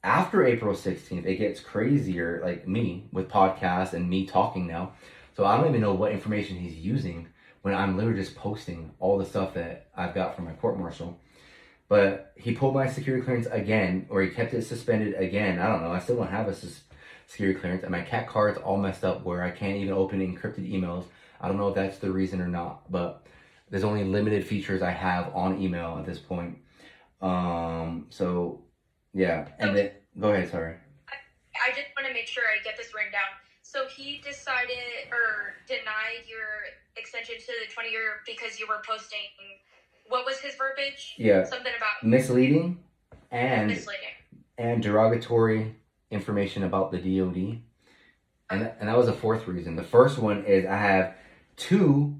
After April 16th, it gets crazier, like me, with podcasts and me talking now. So I don't even know what information he's using when I'm literally just posting all the stuff that I've got from my court-martial. But he pulled my security clearance again, or he kept it suspended again. I don't know. I still don't have a security clearance. And my CAT card's all messed up where I can't even open encrypted emails. I don't know if that's the reason or not. But there's only limited features I have on email at this point. So, yeah. And then, go ahead, sorry. I just want to make sure I get this written down. So he decided or denied your extension to the 20-year because you were posting, what was his verbiage? Yeah. Something about misleading and derogatory information about the D.O.D. And that was the fourth reason. The first one is I have 2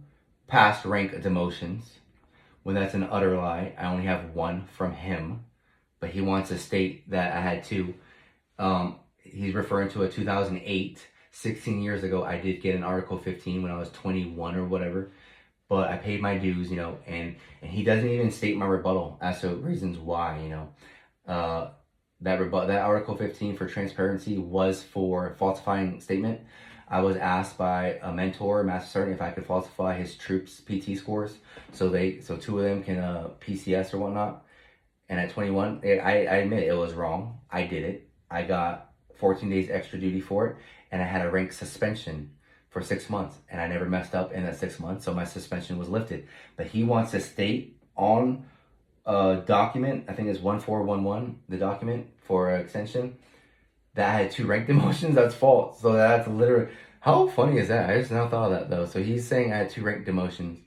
past rank demotions, when that's an utter lie. I only have 1 from him, but he wants to state that I had 2. He's referring to a 2008, 16 years ago, I did get an Article 15 when I was 21 or whatever, but I paid my dues, and he doesn't even state my rebuttal as to reasons why, that Article 15 for transparency was for falsifying statement. I was asked by a mentor, Master Sergeant, if I could falsify his troops' PT scores, so 2 of them can PCS or whatnot. And at 21, I admit it was wrong. I did it. I got 14 days extra duty for it, and I had a rank suspension for 6 months, and I never messed up in that 6 months, so my suspension was lifted. But he wants to state on a document, I think it's 1411, the document for extension, that I had 2 rank demotions. That's false. So that's literally, how funny is that? I just now thought of that though. So he's saying I had 2 rank demotions,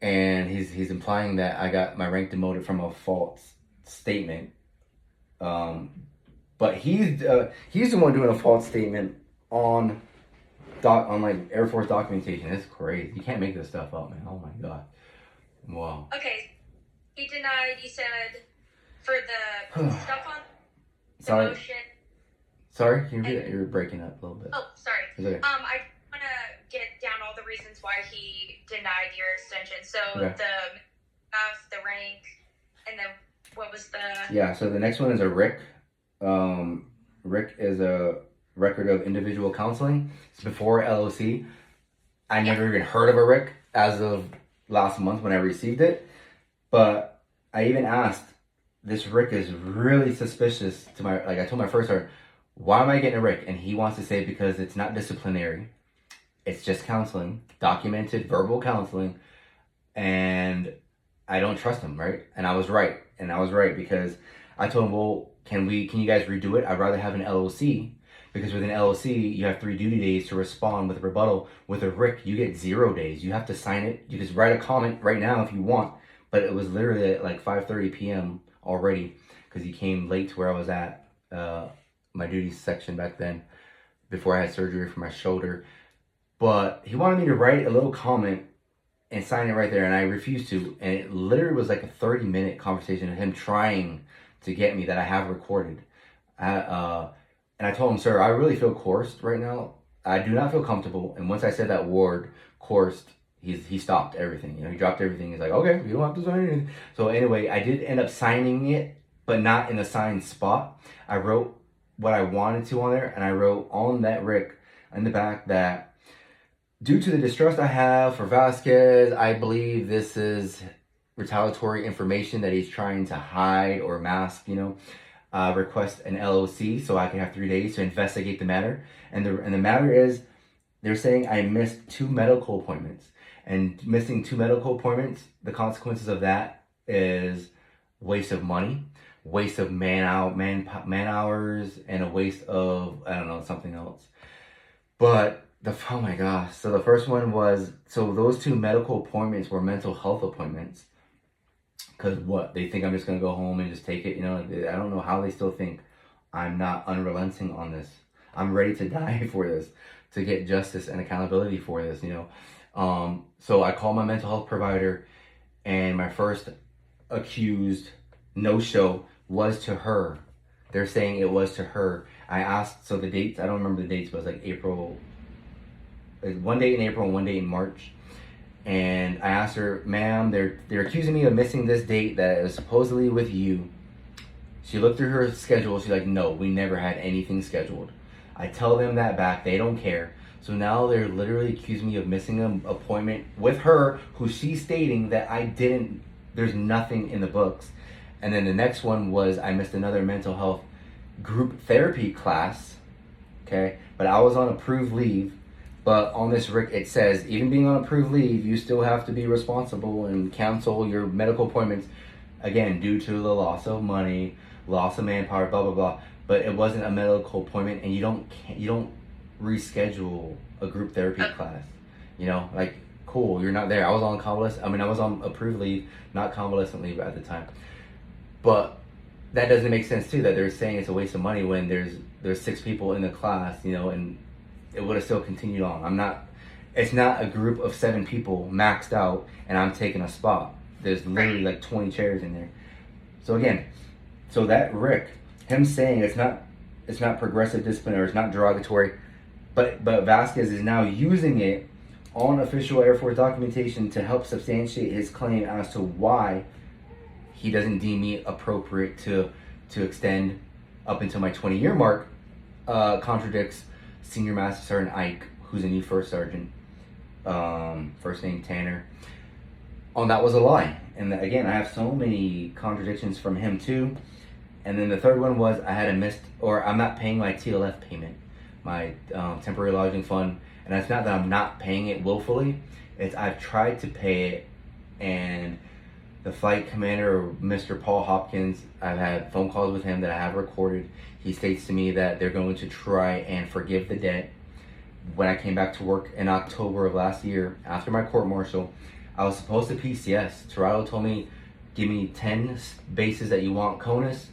and he's implying that I got my rank demoted from a false statement. But he's the one doing a false statement on like Air Force documentation. It's crazy. You can't make this stuff up, man. Oh my god. Wow. Okay. He denied, you said, for the stuff on Sorry. demotion. Sorry, can you repeat that? You're breaking up a little bit. Oh, sorry. It's okay. I want to get down all the reasons why he denied your extension. So Okay. the rank, and then what was the... Yeah, so the next one is a RIC. RIC is a record of individual counseling. It's before LOC. I never even heard of a RIC as of last month when I received it. But I even asked, this RIC is really suspicious to I told my first sergeant, why am I getting a RIC? And he wants to say because it's not disciplinary. It's just counseling, documented verbal counseling. And I don't trust him, right? And I was right. And I was right because I told him, well, can you guys redo it? I'd rather have an LOC, because with an LOC, you have 3 duty days to respond with a rebuttal. With a RIC, you get 0 days. You have to sign it. You just write a comment right now if you want. But it was literally at like 5:30 p.m. already, because he came late to where I was at, my duty section back then, before I had surgery for my shoulder. But he wanted me to write a little comment and sign it right there, and I refused to. And it literally was like a 30-minute conversation of him trying to get me, that I have recorded. And And I told him, sir, I really feel coerced right now. I do not feel comfortable. And once I said that word, coerced, he stopped everything. You know, he dropped everything. He's like, okay, you don't have to sign anything. So anyway, I did end up signing it, but not in a signed spot. I wrote what I wanted to on there, and I wrote on that Rick in the back that due to the distrust I have for Vasquez, I believe this is retaliatory information that he's trying to hide or mask, you know. Request an LOC so I can have 3 days to investigate the matter. And the matter is, they're saying I missed 2 medical appointments. And missing 2 medical appointments, the consequences of that is waste of money, waste of man hours, and a waste of, I don't know, something else. But oh my gosh. So the first one was, so those 2 medical appointments were mental health appointments. Because what? They think I'm just going to go home and just take it? You know, I don't know how they still think I'm not unrelenting on this. I'm ready to die for this, to get justice and accountability for this, you know. So I called my mental health provider, and my first accused no-show was to her. They're saying it was to her. I asked, so the dates, I don't remember the dates, but it was like April, one date in April and one date in March. And I asked her, ma'am, they're accusing me of missing this date that is supposedly with you. She looked through her schedule. She's like, no, we never had anything scheduled. I tell them that back. They don't care. So now they're literally accusing me of missing an appointment with her, who she's stating that I didn't, there's nothing in the books. And then the next one was I missed another mental health group therapy class, okay? But I was on approved leave. But on this, Rick, it says, even being on approved leave, you still have to be responsible and cancel your medical appointments, again, due to the loss of money, loss of manpower, blah, blah, blah. But it wasn't a medical appointment, and you don't reschedule a group therapy class. You know, like, cool, you're not there. I was on approved leave, not convalescent leave at the time. But that doesn't make sense, too, that they're saying it's a waste of money when there's 6 people in the class, you know, and it would have still continued on. It's not a group of 7 people maxed out and I'm taking a spot. There's literally like 20 chairs in there. So again, so that Rick, him saying it's not progressive discipline or it's not derogatory, but Vasquez is now using it on official Air Force documentation to help substantiate his claim as to why he doesn't deem me appropriate to extend up until my 20-year mark, contradicts Senior Master Sergeant Ike, who's a new first sergeant, first name Tanner. That was a lie. And again, I have so many contradictions from him too. And then the third one was I'm not paying my TLF payment, my temporary lodging fund. And it's not that I'm not paying it willfully. It's I've tried to pay it, and the flight commander, Mr. Paul Hopkins, I've had phone calls with him that I have recorded. He states to me that they're going to try and forgive the debt. When I came back to work in October of last year, after my court-martial, I was supposed to PCS. Toronto told me, give me 10 bases that you want CONUS.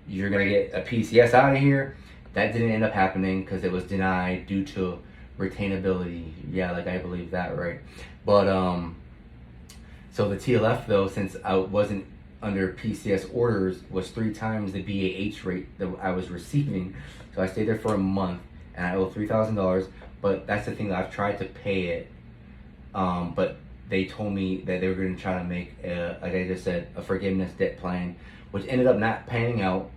You're going to get a PCS out of here. That didn't end up happening because it was denied due to retainability. Yeah, like I believe that, right? But, so the TLF, though, since I wasn't under PCS orders, was 3 times the BAH rate that I was receiving. So I stayed there for a month, and I owe $3,000. But that's the thing, that I've tried to pay it, but they told me that they were going to try to make, like I just said, a forgiveness debt plan, which ended up not panning out.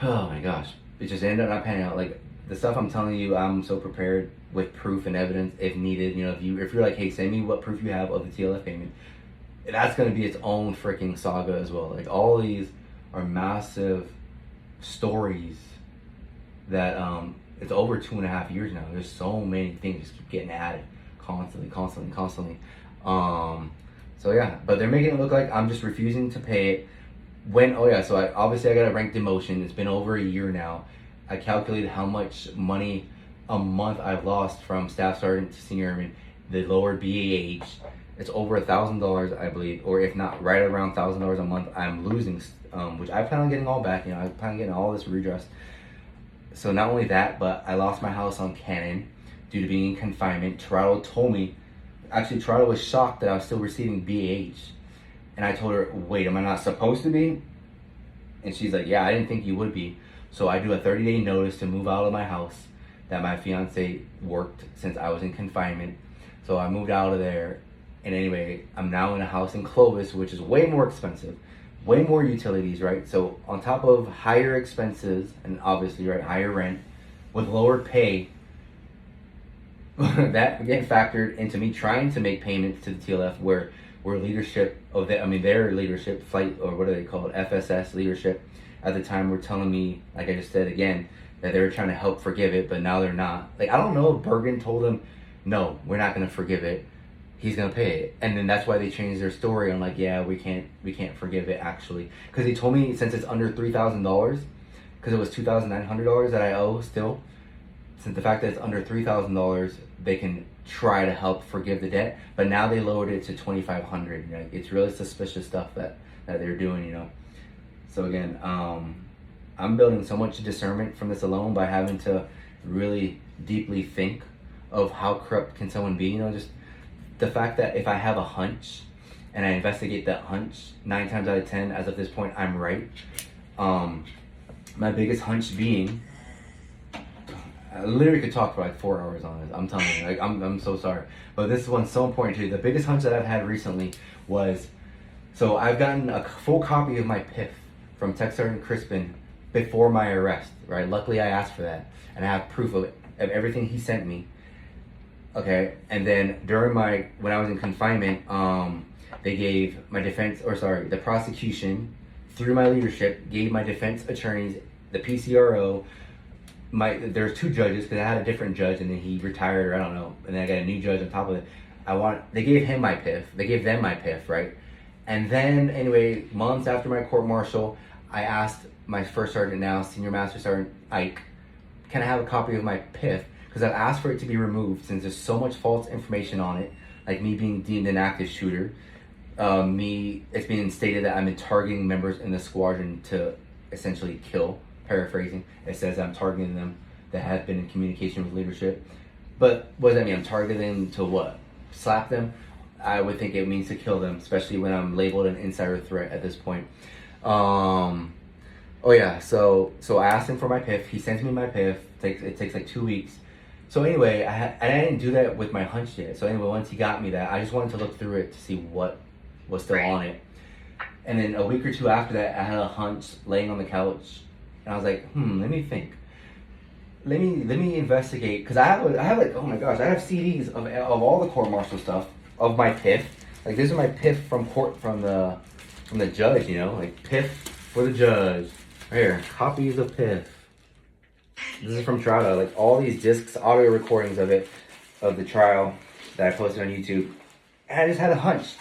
Oh my gosh, it just ended up not panning out. Like the stuff I'm telling you, I'm so prepared with proof and evidence if needed. You know, if you're like, hey, send me what proof you have of the TLF payment, that's going to be its own freaking saga as well. Like all these are massive stories that it's over 2.5 years now. There's so many things just keep getting added constantly. So yeah, but they're making it look like I'm just refusing to pay it. So I got a rank demotion. It's been over a year now. I calculated how much money a month I've lost from staff sergeant to senior airman, the lower BAH. It's over $1,000, I believe, or if not, right around $1,000 a month I'm losing, which I plan on getting all back. You know, I plan on getting all this redressed. So not only that, but I lost my house on Cannon due to being in confinement. Toronto told me, actually Toronto was shocked that I was still receiving BAH. And I told her, wait, am I not supposed to be? And she's like, yeah, I didn't think you would be. So I do a 30-day notice to move out of my house that my fiance worked since I was in confinement. So I moved out of there. And anyway, I'm now in a house in Clovis, which is way more expensive, way more utilities, right? So on top of higher expenses and obviously, right, higher rent with lower pay, that get factored into me trying to make payments to the TLF where leadership of their leadership flight, or what are they called, FSS leadership at the time were telling me, like I just said again, that they were trying to help forgive it, but now they're not. Like, I don't know if Bergin told them, no, we're not going to forgive it. He's going to pay it. And then that's why they changed their story on like, yeah, we can't forgive it actually. Because they told me since it's under $3,000, because it was $2,900 that I owe still, since the fact that it's under $3,000, they can try to help forgive the debt. But now they lowered it to $2,500. Like, it's really suspicious stuff that they're doing, you know. So again, I'm building so much discernment from this alone by having to really deeply think of how corrupt can someone be. You know, just the fact that if I have a hunch and I investigate that hunch, 9 times out of 10, as of this point, I'm right. My biggest hunch being, I literally could talk for like 4 hours on this. I'm telling you, like, I'm so sorry, but this one's so important to you. The biggest hunch that I've had recently was, so I've gotten a full copy of my PIF from Tech Sergeant Crispin before my arrest, right? Luckily, I asked for that, and I have proof of everything he sent me. Okay, and then when I was in confinement, they gave my the prosecution, through my leadership, gave my defense attorneys, the PCRO, there's 2 judges, because I had a different judge, and then he retired, or I don't know, and then I got a new judge on top of it. They gave him my PIF, they gave them my PIF, right? And then, anyway, months after my court-martial, I asked my first sergeant now, Senior Master Sergeant Ike, can I have a copy of my PIF? Because I've asked for it to be removed since there's so much false information on it, like me being deemed an active shooter. It's being stated that I'm targeting members in the squadron to essentially kill, paraphrasing. It says I'm targeting them that have been in communication with leadership. But what does that mean? I'm targeting them to what? Slap them? I would think it means to kill them, especially when I'm labeled an insider threat at this point. Oh yeah, so I asked him for my PIF. He sends me my PIF. It takes like 2 weeks. So anyway, I didn't do that with my hunch yet. So anyway, once he got me that, I just wanted to look through it to see what was still on it. And then a week or 2 after that, I had a hunch laying on the couch, and I was like, let me think. Let me investigate, because I have like, oh my gosh, I have CDs of all the court-martial stuff of my PIF. Like, these are my PIF from court from the judge, you know, like PIF for the judge. Right here, copies of PIF. This is from trial, like all these discs, audio recordings of the trial that I posted on YouTube. And I just had a hunch.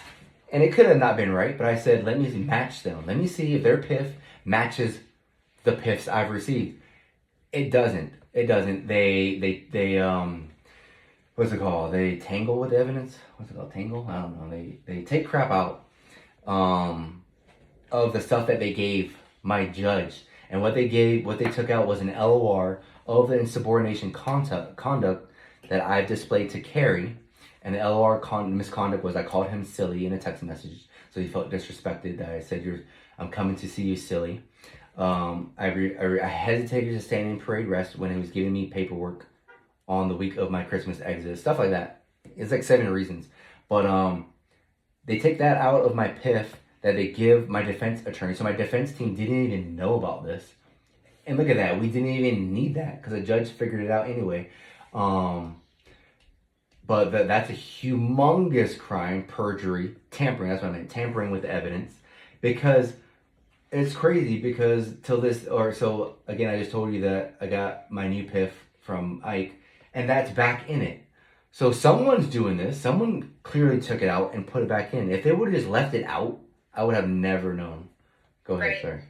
And it could have not been right, but I said, let me match them. Let me see if their PIF matches the PIFs I've received. It doesn't. They what's it called? They tangle with the evidence. What's it called? Tangle? I don't know. They take crap out of the stuff that they gave my judge. And what they took out was an LOR of the insubordination conduct that I've displayed to Carrie. And the LOR misconduct was I called him silly in a text message. So he felt disrespected that I said, I'm coming to see you, silly. I hesitated to stand in parade rest when he was giving me paperwork on the week of my Christmas exit. Stuff like that. It's like 7 reasons. But they take that out of my PIF that they give my defense attorney. So my defense team didn't even know about this. And look at that. We didn't even need that because the judge figured it out anyway. But that's a humongous crime, perjury, tampering. That's what I meant, tampering with the evidence. Because it's crazy because so again, I just told you that I got my new PIF from Ike and that's back in it. So someone's doing this. Someone clearly took it out and put it back in. If they would have just left it out, I would have never known. Go ahead, sir.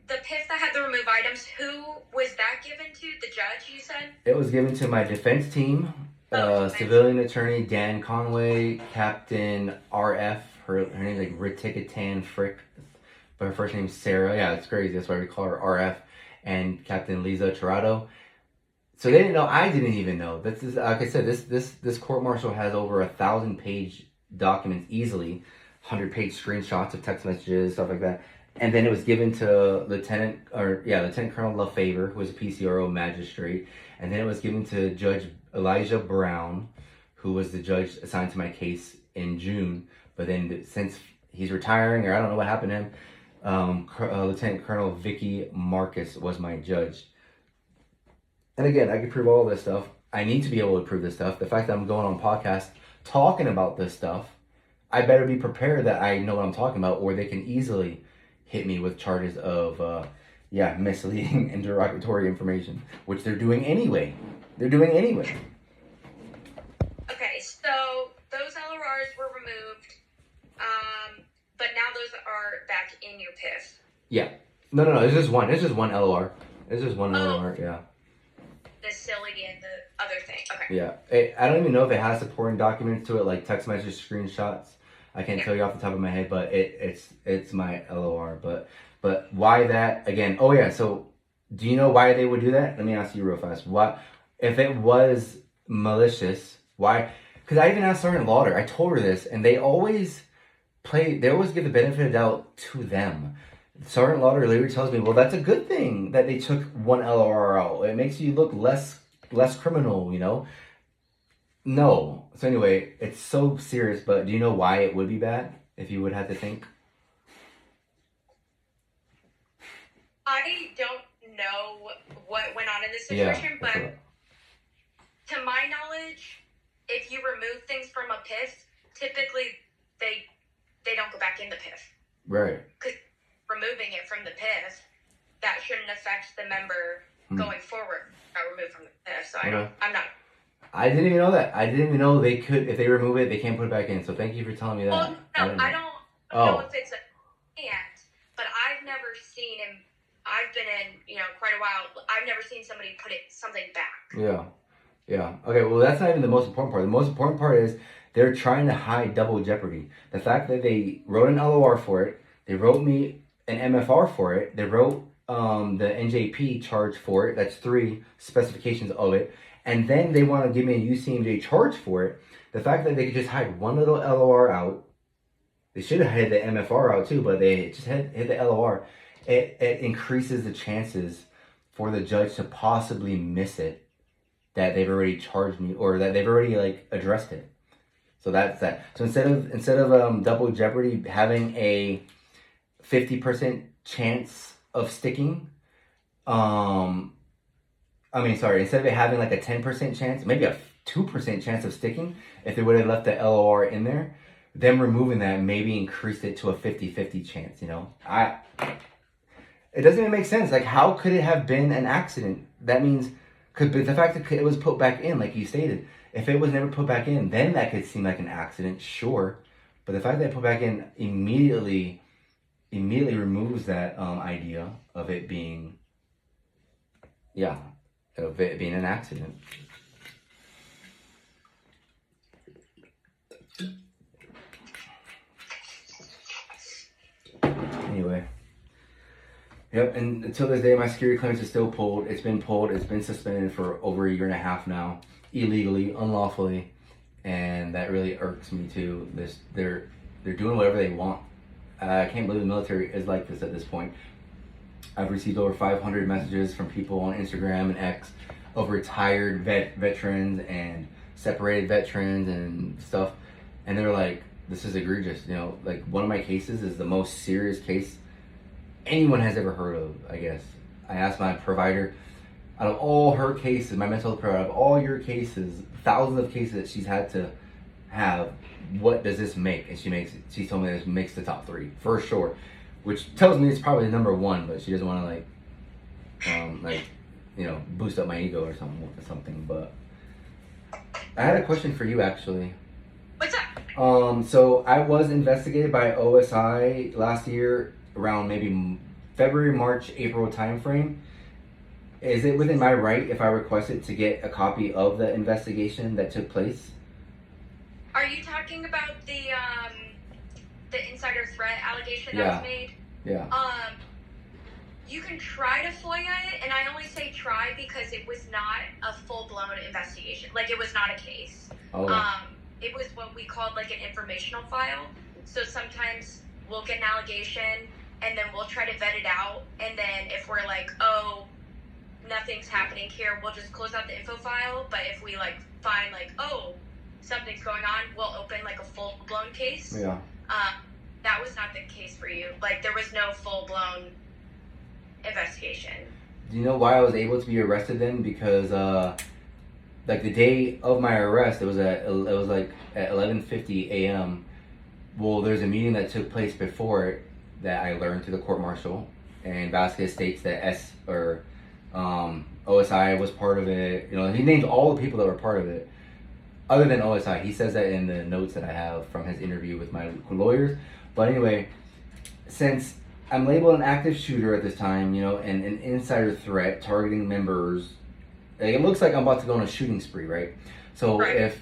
The PIF that had the removed items, who was that given to? The judge, you said? It was given to my defense team, civilian attorney Dan Conway, Captain RF, her name's like Ritikatan Frick, but her first name's Sarah. Yeah, it's crazy. That's why we call her RF. And Captain Lisa Tirado. So they didn't know. I didn't even know. This is, like I said, this court-martial has over 1,000-page documents easily, 100-page screenshots of text messages, stuff like that. and then it was given to Lieutenant Colonel LaFavor, who was a PCRO magistrate, and then it was given to Judge Elijah Brown, who was the judge assigned to my case in June. But then since he's retiring, or I don't know what happened to him, Lieutenant Colonel Vicky Marcus was my judge. And again, I can prove all this stuff. I need to be able to prove this stuff. The fact that I'm going on podcast talking about this stuff, I better be prepared that I know what I'm talking about, or they can easily hit me with charges of, misleading and derogatory information, which they're doing anyway. Okay, so those LRRs were removed, but now those are back in your PIF. Yeah. No. It's just one. It's just one LOR. It's just one LOR. Yeah. The silly and the other thing. Okay. Yeah. I don't even know if it has supporting documents to it, like text message screenshots. I can't tell you off the top of my head, but it's my LOR. But why that again? Oh yeah. So do you know why they would do that? Let me ask you real fast. What if it was malicious? Why? Because I even asked Sergeant Lauder. I told her this, and they always give the benefit of doubt to them. Sergeant Lauder later tells me, well, that's a good thing that they took one LOR out. It makes you look less criminal, you know? No. So anyway, it's so serious, but do you know why it would be bad, if you would have to think? I don't know what went on in this situation, but to my knowledge, if you remove things from a PIF, typically they don't go back in the PIF. Right. Because removing it from the PIF, that shouldn't affect the member going forward. Got removed from the PIF, so I'm not. I didn't even know that. I didn't even know they could, if they remove it, they can't put it back in. So thank you for telling me that. Well, no, I don't know if it's a can't, but I've never seen him. I've been in, quite a while. I've never seen somebody put something back. Yeah. Okay, well, that's not even the most important part. The most important part is they're trying to hide double jeopardy. The fact that they wrote an LOR for it, they wrote me an MFR for it, they wrote the NJP charge for it, that's 3 specifications of it, and then they want to give me a UCMJ charge for it. The fact that they could just hide one little LOR out, they should have had the MFR out too, but they just hit the LOR. It increases the chances for the judge to possibly miss it, that they've already charged me, or that they've already addressed it. So that's that. So instead of double jeopardy having a 50% chance of sticking, instead of it having a 10% chance, maybe a 2% chance of sticking, if they would have left the LOR in there, them removing that maybe increased it to a 50-50 chance, It doesn't even make sense. How could it have been an accident? That means, but the fact that it was put back in, like you stated, if it was never put back in, then that could seem like an accident, sure. But the fact that it put back in immediately removes that idea of it being, an accident. Anyway. Yep, and until this day, my security clearance is still pulled. It's been pulled. It's been suspended for over a year and a half now, illegally, unlawfully, and that really irks me too. They're doing whatever they want. I can't believe the military is like this at this point. I've received over 500 messages from people on Instagram and X of retired veterans and separated veterans and stuff, and they're like, "This is egregious." One of my cases is the most serious case anyone has ever heard of, I guess. I asked my provider, out of all her cases, my mental health provider, out of all your cases, thousands of cases that she's had to have, what does this make? And she told me this makes the top 3 for sure, which tells me it's probably number 1, but she doesn't want to boost up my ego or something. But I had a question for you, actually. What's up? So I was investigated by OSI last year around maybe February, March, April timeframe. Is it within my right if I requested to get a copy of the investigation that took place? Are you talking about the insider threat allegation that was made? Yeah. You can try to FOIA it, and I only say try because it was not a full-blown investigation. It was not a case. Oh. It was what we called an informational file. So sometimes we'll get an allegation, and then we'll try to vet it out. And then if we're like, oh, nothing's happening here, we'll just close out the info file. But if we like find like, oh, something's going on, we'll open like a full-blown case. Yeah. That was not the case for you. Like, there was no full-blown investigation. Do you know why I was able to be arrested then? Because like the day of my arrest, it was like at 11:50 a.m. Well, there's a meeting that took place before it that I learned through the court martial, and Vasquez states that OSI was part of it. You know, he named all the people that were part of it, other than OSI. He says that in the notes that I have from his interview with my lawyers. But anyway, since I'm labeled an active shooter at this time, you know, and an insider threat targeting members, like, it looks like I'm about to go on a shooting spree, right? So right.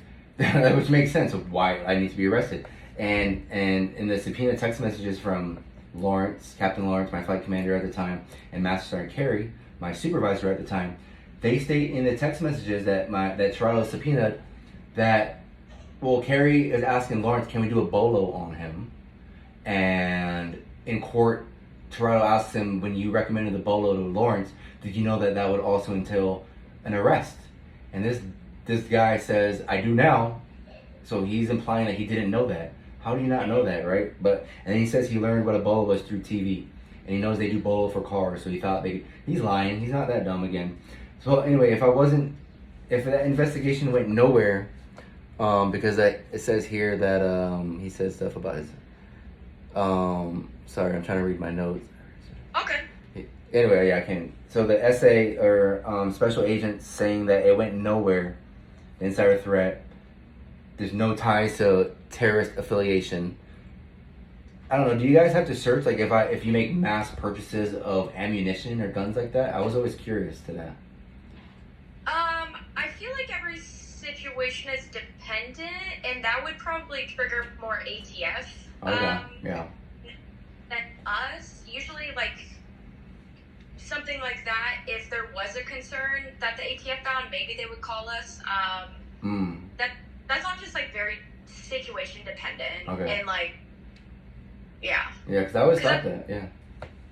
Which makes sense of why I need to be arrested. And in the subpoena text messages from Lawrence, Captain Lawrence, my flight commander at the time, and Master Sergeant Carey, my supervisor at the time, they state in the text messages that Toronto subpoenaed that, well, Carey is asking Lawrence, can we do a bolo on him? And in court, Toronto asks him, when you recommended the bolo to Lawrence, did you know that that would also entail an arrest? And this guy says, I do now. So he's implying that he didn't know that. How do you not know that, right? And then he says he learned what a bolo was through TV. And he knows they do bolo for cars, so he thought he's lying. He's not that dumb again. So anyway, if that investigation went nowhere, because it says here that he says stuff about his, sorry, I'm trying to read my notes. Okay. Anyway, yeah, I can. So the SA or special agent saying that it went nowhere, the insider threat, there's no ties to terrorist affiliation. I don't know, do you guys have to search, like, if you make mass purchases of ammunition or guns like that? I was always curious to that. I feel like every situation is dependent, and that would probably trigger more ATF. Okay, yeah. Than us. Usually, like, something like that, if there was a concern that the ATF found, maybe they would call us. That's not just, like, very situation dependent. Okay. And, like, yeah. Yeah, because I always thought that, yeah.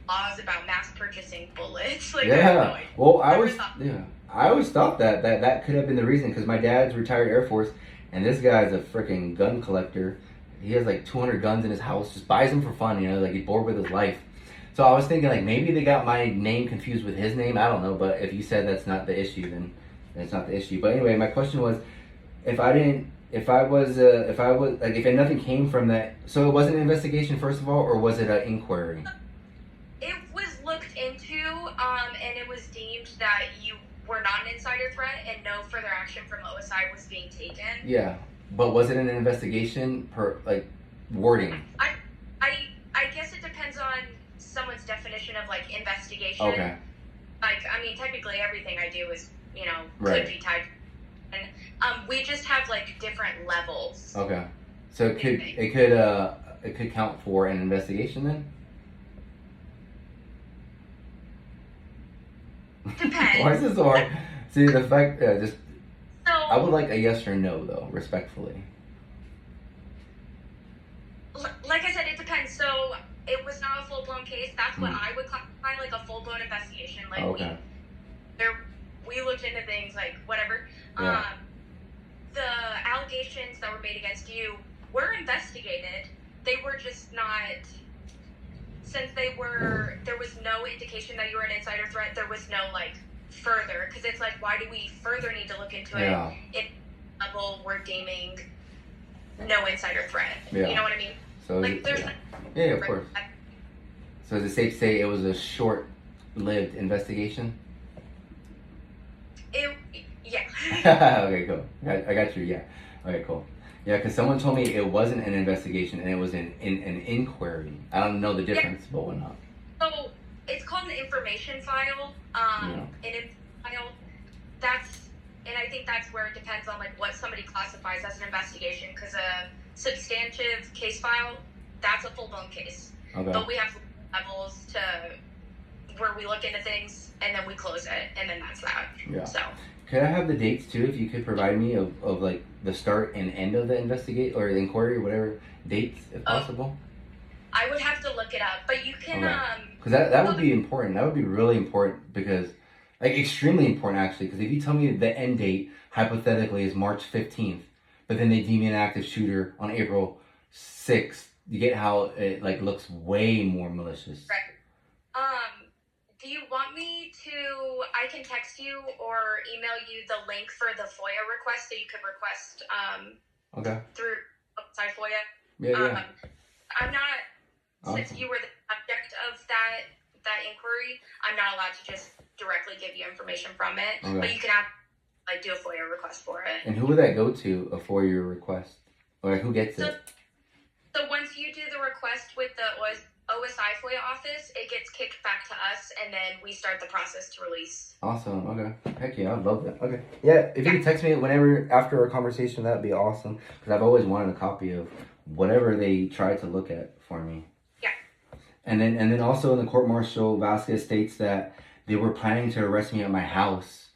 Laws about mass purchasing bullets. Like, yeah. Well, I always thought that could have been the reason, because my dad's retired Air Force, and this guy's a freaking gun collector. He has like 200 guns in his house, just buys them for fun, you know, like he's bored with his life. So I was thinking, like, maybe they got my name confused with his name. I don't know, but if you said that's not the issue, then it's not the issue. But anyway, my question was, if nothing came from that, so it wasn't an investigation first of all, or was it an inquiry? It was looked into, and it was deemed that you were not an insider threat, and no further action from OSI was being taken. Yeah, but was it an investigation per, like, wording? I guess it depends on someone's definition of, like, investigation. Okay. Like, I mean, technically everything I do is, you know, right. could be tied. And we just have, like, different levels. Okay. So it could count for an investigation then? Depends. Why is this so hard? See, the fact, So, I would like a yes or no, though, respectfully. like I said, it depends. So, it was not a full-blown case. That's what I would classify, like, a full-blown investigation. Like, okay. we looked into things, like, whatever. Yeah. The allegations that were made against you were investigated. They were just not, since there was no indication that you were an insider threat, there was no, like, further, because it's like, why do we further need to look into yeah. it? Level we're deeming no insider threat. Yeah. You know what I mean? So like, there's yeah, of course. So is it safe to say it was a short-lived investigation? Yeah. Okay, cool. I got you. Yeah. Okay, cool. Yeah, because someone told me it wasn't an investigation and it was an inquiry. I don't know the difference, but whatnot. So it's called an information file. An info file. And I think that's where it depends on, like, what somebody classifies as an investigation. Because a substantive case file, that's a full-blown case. Okay. But we have levels to where we look into things and then we close it, and then that's that. Yeah. So. Could I have the dates too, if you could provide me of like the start and end of the investigate or the inquiry, whatever dates, if possible? I would have to look it up, but you can because that would be important. That would be really important, because like extremely important actually, because if you tell me the end date hypothetically is March 15th, but then they deem me an active shooter on April 6th, you get how it like looks way more malicious. Right. Do you want me to, I can text you or email you the link for the FOIA request so you could request through outside FOIA? Yeah. I'm not, since Awesome. you were the subject of that inquiry, I'm not allowed to just directly give you information from it, but you can do a FOIA request for it. And who would that go to, a FOIA request? Or who gets it? So once you do the request with the OSI FOIA office, it gets kicked back to us, and then we start the process to release. Awesome. Okay. Heck yeah, I'd love that. Okay. Yeah, if you could text me whenever after our conversation, that'd be awesome. Because I've always wanted a copy of whatever they tried to look at for me. Yeah. And then also in the court martial, Vasquez states that they were planning to arrest me at my house,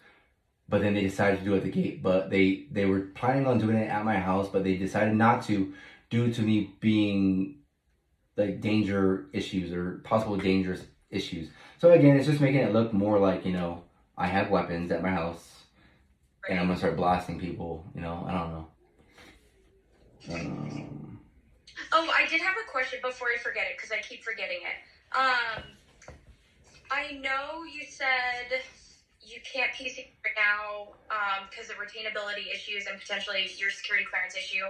but then they decided to do it at the gate. But they were planning on doing it at my house, but they decided not to, due to me being like danger issues or possible dangerous issues. So again, it's just making it look more like, you know, I have weapons at my house, and I'm gonna start blasting people, you know, I don't know. Oh, I did have a question before I forget it, because I keep forgetting it. I know you said you can't PC right now because of retainability issues and potentially your security clearance issue.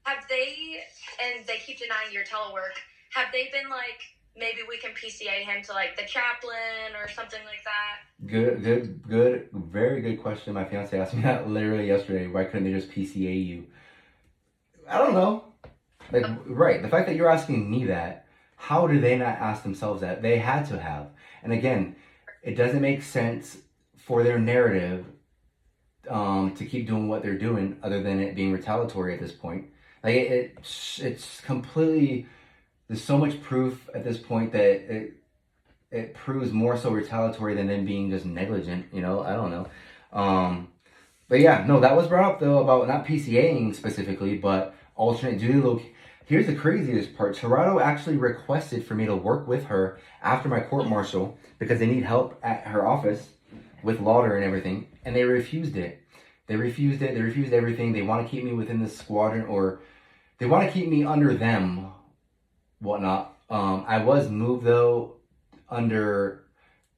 Have they, and they keep denying your telework, have they been like, maybe we can PCA him to like the chaplain or something like that? Good. Very good question. My fiance asked me that literally yesterday. Why couldn't they just PCA you? I don't know. Like, right. The fact that you're asking me that, how do they not ask themselves that? They had to have. And again, it doesn't make sense for their narrative to keep doing what they're doing other than it being retaliatory at this point. Like it's completely, there's so much proof at this point that it proves more so retaliatory than them being just negligent, you know, I don't know. But yeah, no, that was brought up though about not PCAing specifically, but alternate duty Here's the craziest part. Toronto actually requested for me to work with her after my court martial because they need help at her office with lauder and everything, and they refused it. They refused everything. They want to keep me within the squadron, or they want to keep me under them, whatnot. I was moved though under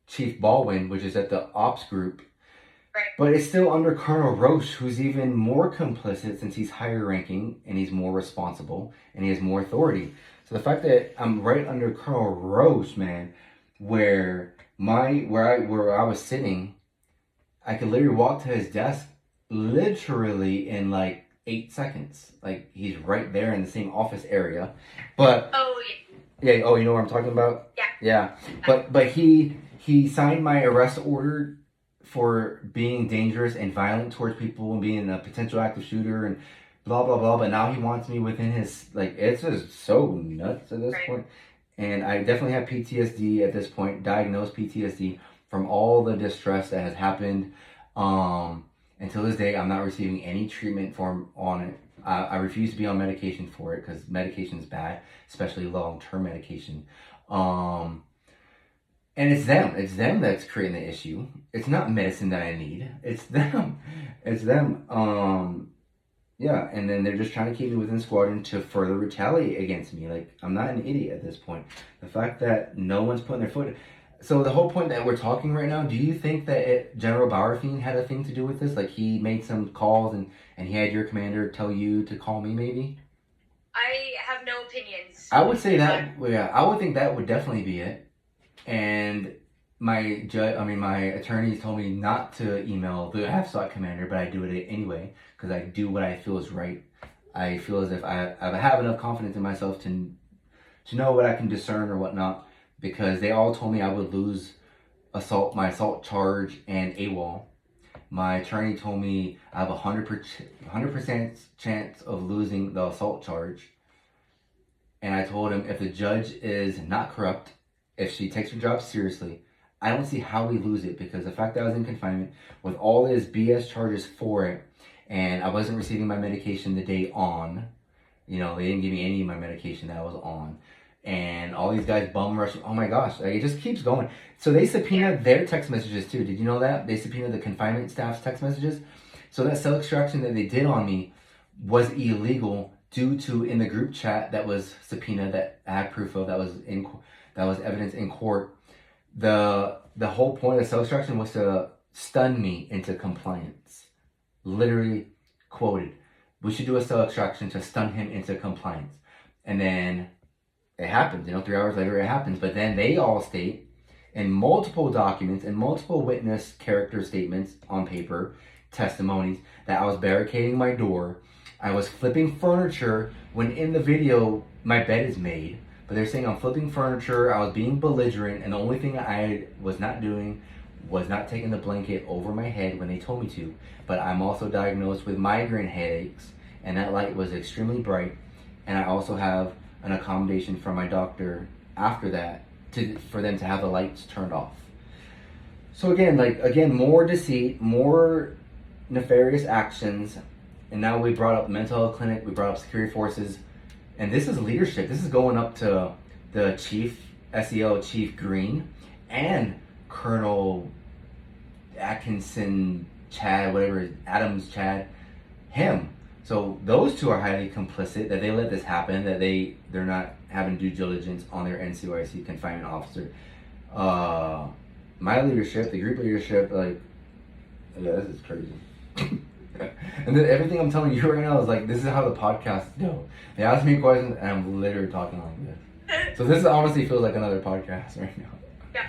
Chief Baldwin, which is at the ops group. Right. But it's still under Colonel Roche, who's even more complicit since he's higher ranking and he's more responsible and he has more authority. So the fact that I'm right under Colonel Roche, man, where I was sitting, I could literally walk to his desk literally in like 8 seconds. Like he's right there in the same office area. But yeah, oh, you know what I'm talking about? Yeah. But he signed my arrest order for being dangerous and violent towards people and being a potential active shooter and blah blah blah, but now he wants me within his, like, it's just so nuts at this point. And I definitely have PTSD at this point, diagnosed PTSD from all the distress that has happened. Until this day, I'm not receiving any treatment on it. I refuse to be on medication for it because medication is bad, especially long-term medication. And it's them that's creating the issue. It's not medicine that I need. It's them. Yeah, and then they're just trying to keep me within squadron to further retaliate against me. Like, I'm not an idiot at this point. The fact that no one's putting their foot... So the whole point that we're talking right now, do you think that General Bauerfein had a thing to do with this? Like, he made some calls and he had your commander tell you to call me, maybe? I have no opinions. I would say that, yeah, I would think that would definitely be it. And my attorneys told me not to email the AFSOC commander, but I do it anyway because I do what I feel is right. I feel as if I have enough confidence in myself to know what I can discern or whatnot, because they all told me I would lose my assault charge and AWOL. My attorney told me I have 100% chance of losing the assault charge. And I told him if the judge is not corrupt, if she takes her job seriously, I don't see how we lose it, because the fact that I was in confinement with all his BS charges for it, and I wasn't receiving my medication the day on, You know, they didn't give me any of my medication that I was on. And all these guys bum rush. Oh my gosh, like, it just keeps going. So they subpoenaed their text messages too. Did you know that? They subpoenaed the confinement staff's text messages. So that cell extraction that they did on me was illegal due to, in the group chat that was subpoenaed, that I had proof of, that was evidence in court. The whole point of cell extraction was to stun me into compliance. Literally quoted. We should do a cell extraction to stun him into compliance. And then it happens, 3 hours later it happens. But then they all state in multiple documents and multiple witness character statements on paper, testimonies, that I was barricading my door. I was flipping furniture when in the video my bed is made. But they're saying I'm flipping furniture, I was being belligerent, and the only thing I was not doing was not taking the blanket over my head when they told me to. But I'm also diagnosed with migraine headaches, and that light was extremely bright. And I also have an accommodation from my doctor after that for them to have the lights turned off. So again, more deceit, more nefarious actions. And now we brought up mental health clinic, we brought up security forces, and this is leadership. This is going up to the chief, SEL Chief Green, and Colonel Atkinson, Chad, whatever, Adams, Chad, him. So those two are highly complicit that they let this happen, that they're not having due diligence on their NCOIC confinement officer. My leadership, the group leadership, this is crazy. And then everything I'm telling you right now is this is how the podcasts go. They ask me questions and I'm literally talking like this. So this honestly feels like another podcast right now. Yeah.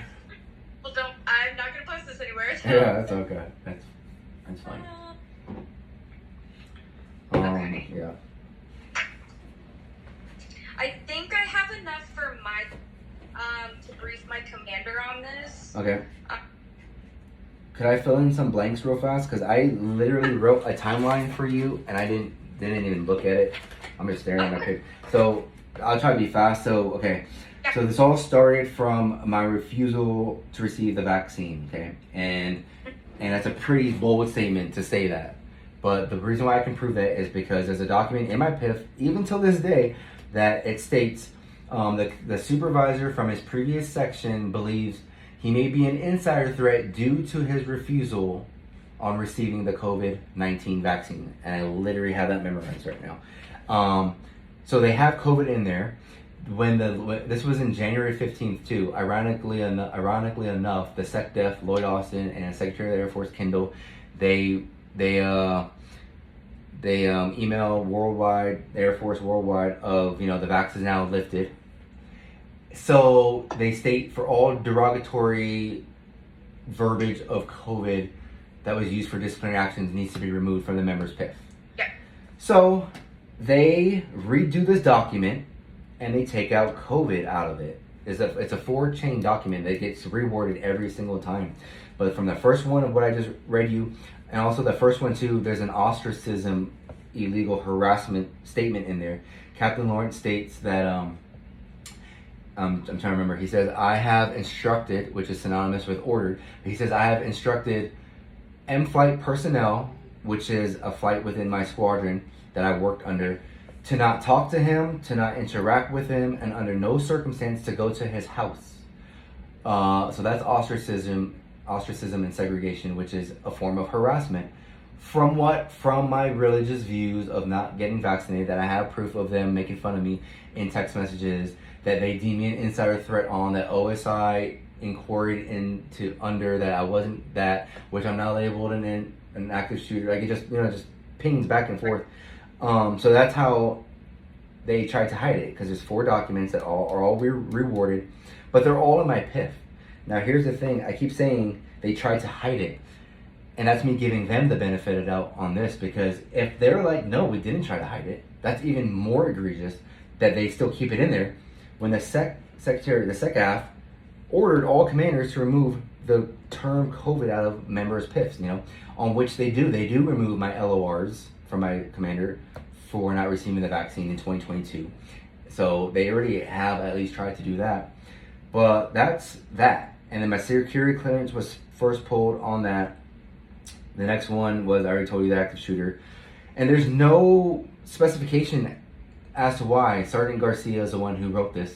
Well, I'm not going to post this anywhere. So. Yeah, that's okay. That's fine. Okay. Yeah. I think I have enough for my to brief my commander on this. Okay. Could I fill in some blanks real fast? Because I literally wrote a timeline for you, and I didn't even look at it. I'm just staring at my paper. So I'll try to be fast. So okay. So this all started from my refusal to receive the vaccine. Okay, and that's a pretty bold statement to say that. But the reason why I can prove that is because there's a document in my PIF, even till this day, that it states the supervisor from his previous section believes he may be an insider threat due to his refusal on receiving the COVID-19 vaccine. And I literally have that memorized right now. So they have COVID in there. This was in January 15th too. Ironically enough, the SecDef, Lloyd Austin, and Secretary of the Air Force, Kendall, they email worldwide, Air Force worldwide, of the vax is now lifted. So they state for all derogatory verbiage of COVID that was used for disciplinary actions needs to be removed from the member's PIF. Yeah. So they redo this document and they take out COVID out of it. It's a 4-chain document that gets reworded every single time. But from the first one of what I just read you, and also the first one too, there's an ostracism, illegal harassment statement in there. Captain Lawrence states that, I'm trying to remember, he says, I have instructed, which is synonymous with ordered, he says, I have instructed M-Flight personnel, which is a flight within my squadron that I worked under, to not talk to him, to not interact with him, and under no circumstance to go to his house. So that's ostracism and segregation, which is a form of harassment. From what? From my religious views of not getting vaccinated, that I have proof of them making fun of me in text messages, that they deem me an insider threat on, that OSI inquired into under, that I wasn't that, which I'm now labeled an active shooter. It just pings back and forth. So that's how they tried to hide it, because there's 4 documents that are all rewarded, but they're all in my PIF. Now here's the thing, I keep saying they tried to hide it, and that's me giving them the benefit of doubt on this, because if they're like, no, we didn't try to hide it, that's even more egregious that they still keep it in there, when the SecAF ordered all commanders to remove the term COVID out of members' PIFs, on which they do remove my LORs from my commander for not receiving the vaccine in 2022. So they already have at least tried to do that. But that's that. And then my security clearance was first pulled on that. The next one was, I already told you, the active shooter. And there's no specification as to why, Sergeant Garcia is the one who wrote this,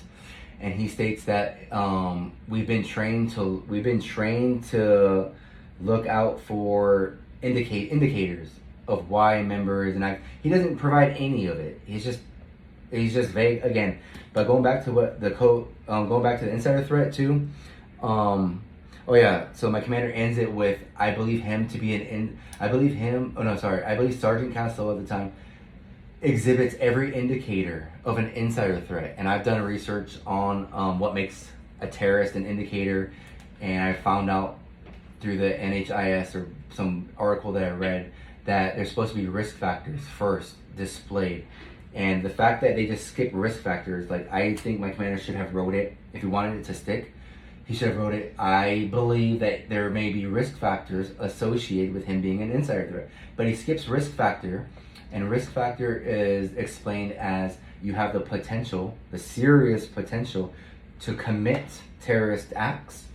and he states that we've been trained to look out for indicators of why a member is an act. He doesn't provide any of it. He's just vague again. But going back to what the going back to the insider threat too. Oh yeah. So my commander ends it with, I believe Sergeant Castile at the time exhibits every indicator of an insider threat. And I've done research on what makes a terrorist an indicator, and I found out through the NHIS or some article that I read that there's supposed to be risk factors first displayed. And the fact that they just skip risk factors, like, I think my commander should have wrote it. If he wanted it to stick, he should have wrote it, I believe that there may be risk factors associated with him being an insider threat. But he skips risk factor, and risk factor is explained as you have the potential, the serious potential to commit terrorist acts.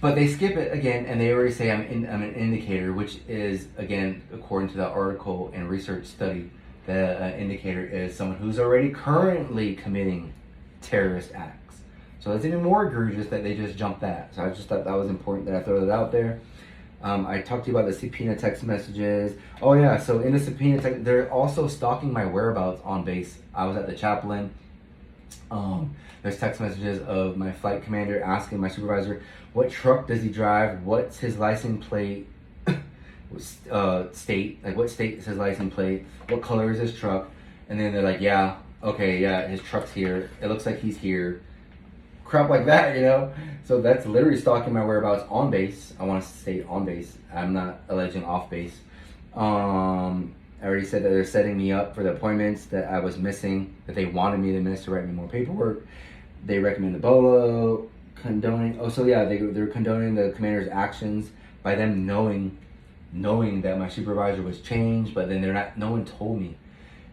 But they skip it again, and they already say I'm an indicator, which is, again, according to the article and research study, the indicator is someone who's already currently committing terrorist acts. So it's even more egregious that they just jumped that. So I just thought that was important that I throw that out there. I talked to you about the subpoena text messages. Oh yeah, so in the subpoena text, they're also stalking my whereabouts on base. I was at the Chaplain. There's text messages of my flight commander asking my supervisor, what truck does he drive? What's his license plate state? Like, what state is his license plate? What color is his truck? And then they're like, yeah, okay, yeah, his truck's here. It looks like he's here. Crap like that, you know? So that's literally stalking my whereabouts on base. I want to stay on base. I'm not alleging off base. I already said that they're setting me up for the appointments that I was missing, that they wanted me to miss to write me more paperwork. They recommend the BOLO, condoning. Oh, so yeah, they're condoning the commander's actions by them knowing that my supervisor was changed, but then no one told me.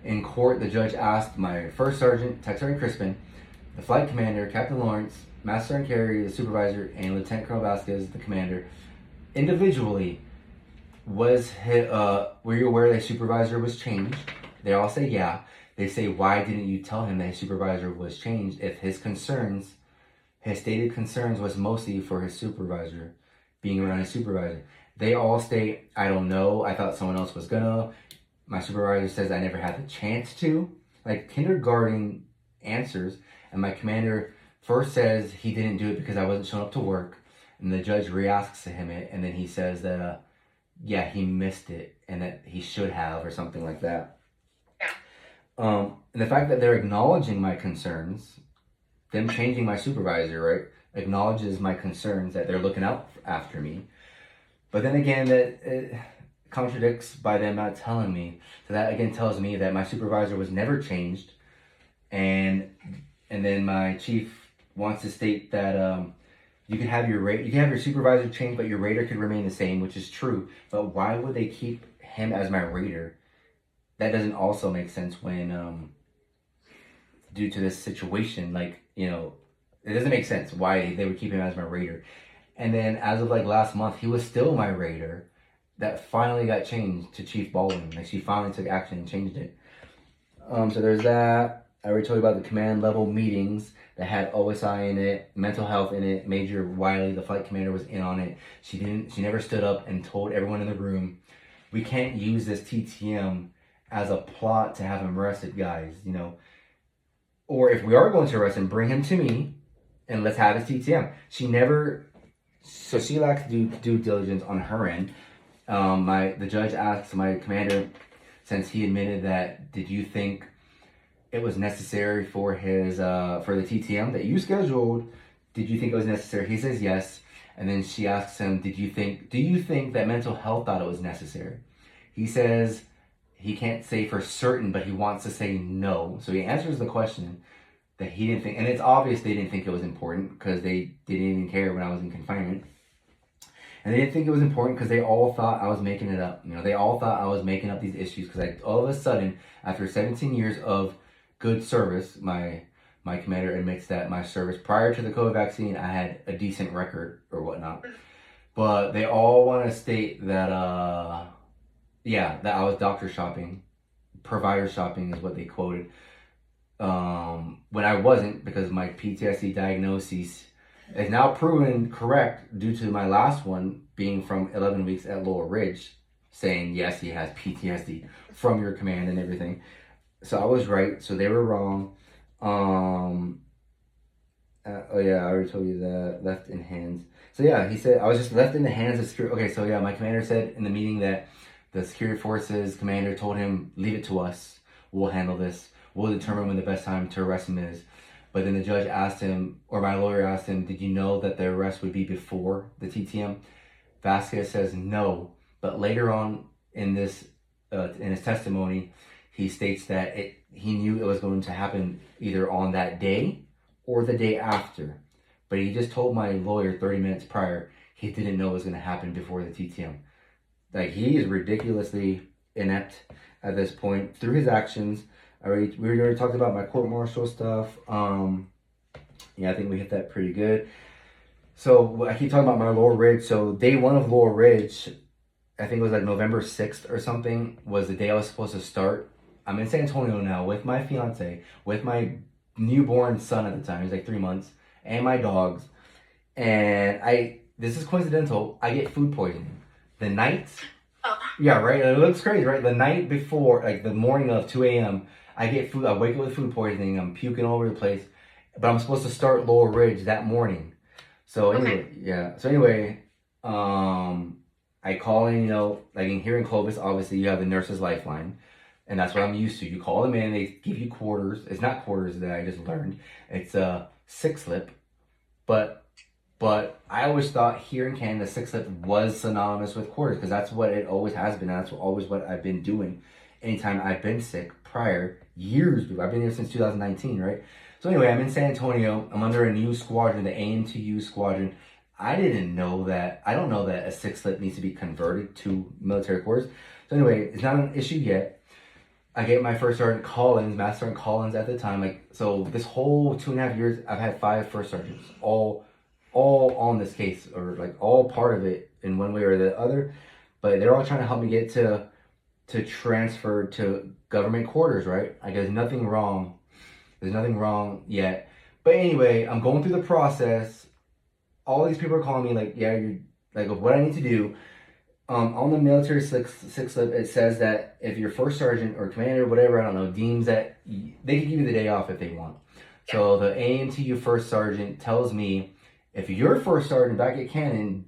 In court, the judge asked my first sergeant, Tech Sergeant Crispin, the flight commander, Captain Lawrence, Master Sergeant Carey, the supervisor, and Lieutenant Colonel Vasquez, the commander, individually, were you aware that supervisor was changed? They all say yeah. They say, why didn't you tell him that his supervisor was changed if his stated concerns was mostly for his supervisor, being around his supervisor? They all state, I don't know, I thought someone else was gonna. My supervisor says I never had the chance to. Like, kindergarten answers. And my commander first says he didn't do it because I wasn't showing up to work. And the judge re-asks him it, and then he says that, yeah, he missed it, and that he should have, or something like that. Yeah. And the fact that they're acknowledging my concerns, them changing my supervisor, right, acknowledges my concerns that they're looking out after me. But then again, that it contradicts by them not telling me. So that again tells me that my supervisor was never changed. And then my chief wants to state that you can have your supervisor change, but your rater could remain the same, which is true. But why would they keep him as my rater? That doesn't also make sense when due to this situation, like, you know, it doesn't make sense why they would keep him as my rater. And then as of like last month, he was still my rater. That finally got changed to Chief Baldwin. Like, she finally took action and changed it. So there's that. I already told you about the command level meetings that had OSI in it, mental health in it. Major Wiley, the flight commander, was in on it. She never stood up and told everyone in the room, we can't use this TTM as a plot to have him arrested, guys, you know. Or if we are going to arrest him, bring him to me and let's have his TTM. She lacks due diligence on her end. The judge asked my commander, since he admitted that, did you think it was necessary for his for the TTM that you scheduled? Did you think it was necessary? He says yes. And then she asks him, do you think that mental health thought it was necessary? He says he can't say for certain, but he wants to say no. So he answers the question that he didn't think, and it's obvious they didn't think it was important because they didn't even care when I was in confinement. And they didn't think it was important because they all thought I was making it up. You know, they all thought I was making up these issues because all of a sudden, after 17 years of good service, my commander admits that my service prior to the COVID vaccine, I had a decent record or whatnot. But they all want to state that, that I was doctor shopping provider shopping is what they quoted. When I wasn't, because my PTSD diagnosis is now proven correct due to my last one being from 11 weeks at Laurel Ridge, saying yes, he has PTSD from your command and everything. So I was right. So they were wrong. Oh yeah, I already told you that. Left in hands. So yeah, he said I was just left in the hands of security. Okay, so yeah, my commander said in the meeting that the security forces commander told him, leave it to us. We'll handle this. We'll determine when the best time to arrest him is. But then the judge asked him, or my lawyer asked him, did you know that the arrest would be before the TTM? Vasquez says no. But later on in this, in his testimony, he states that he knew it was going to happen either on that day or the day after. But he just told my lawyer 30 minutes prior he didn't know it was going to happen before the TTM. Like, he is ridiculously inept at this point through his actions. We already talked about my court-martial stuff. Yeah, I think we hit that pretty good. So I keep talking about my Laurel Ridge. So day one of Laurel Ridge, I think it was like November 6th or something, was the day I was supposed to start. I'm in San Antonio now with my fiance, with my newborn son at the time. He's like 3 months, and my dogs. And this is coincidental, I get food poisoning. The night, yeah, right? It looks crazy, right? The night before, like the morning of 2 a.m., I get food. I wake up with food poisoning. I'm puking all over the place. But I'm supposed to start Laurel Ridge that morning. So anyway, yeah. So anyway, I call in, like here in Clovis, obviously you have the nurse's lifeline. And that's what I'm used to. You call them in, they give you quarters. It's not quarters that I just learned. It's a six-slip. But I always thought here in Canada, six-slip was synonymous with quarters, because that's what it always has been. And that's always what I've been doing anytime I've been sick prior, years ago. I've been here since 2019, right? So anyway, I'm in San Antonio. I'm under a new squadron, the AMTU squadron. I don't know that a six-slip needs to be converted to military quarters. So anyway, it's not an issue yet. I get my first sergeant Collins, Master Sergeant Collins at the time. So this whole 2.5 years, I've had 5 first sergeants, all on this case, or all part of it in one way or the other. But they're all trying to help me get to transfer to government quarters, right? There's nothing wrong. There's nothing wrong yet. But anyway, I'm going through the process. All these people are calling me you're what I need to do. On the military six-slip, it says that if your first sergeant or commander, whatever, I don't know, deems that they can give you the day off if they want. So the AMTU first sergeant tells me, if your first sergeant back at Cannon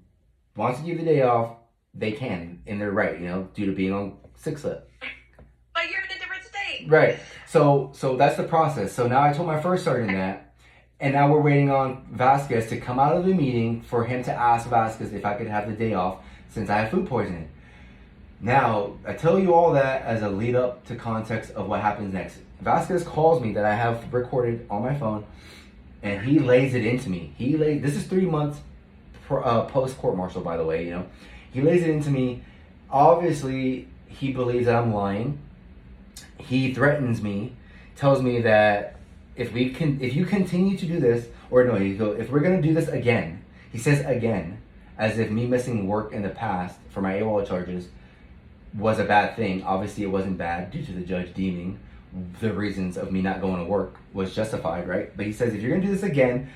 wants to give you the day off, they can, and they're right, due to being on six-slip. But you're in a different state. Right. So that's the process. So now I told my first sergeant that, and now we're waiting on Vasquez to come out of the meeting for him to ask Vasquez if I could have the day off since I have food poisoning. Now, I tell you all that as a lead up to context of what happens next. Vasquez calls me that I have recorded on my phone, and he lays it into me. This is 3 months post court martial, by the way. He lays it into me. Obviously, he believes that I'm lying. He threatens me, tells me that if you continue to do this, if we're gonna do this again, he says again, as if me missing work in the past for my AWOL charges was a bad thing. Obviously, it wasn't bad due to the judge deeming the reasons of me not going to work was justified, right? But he says, if you're gonna do this again,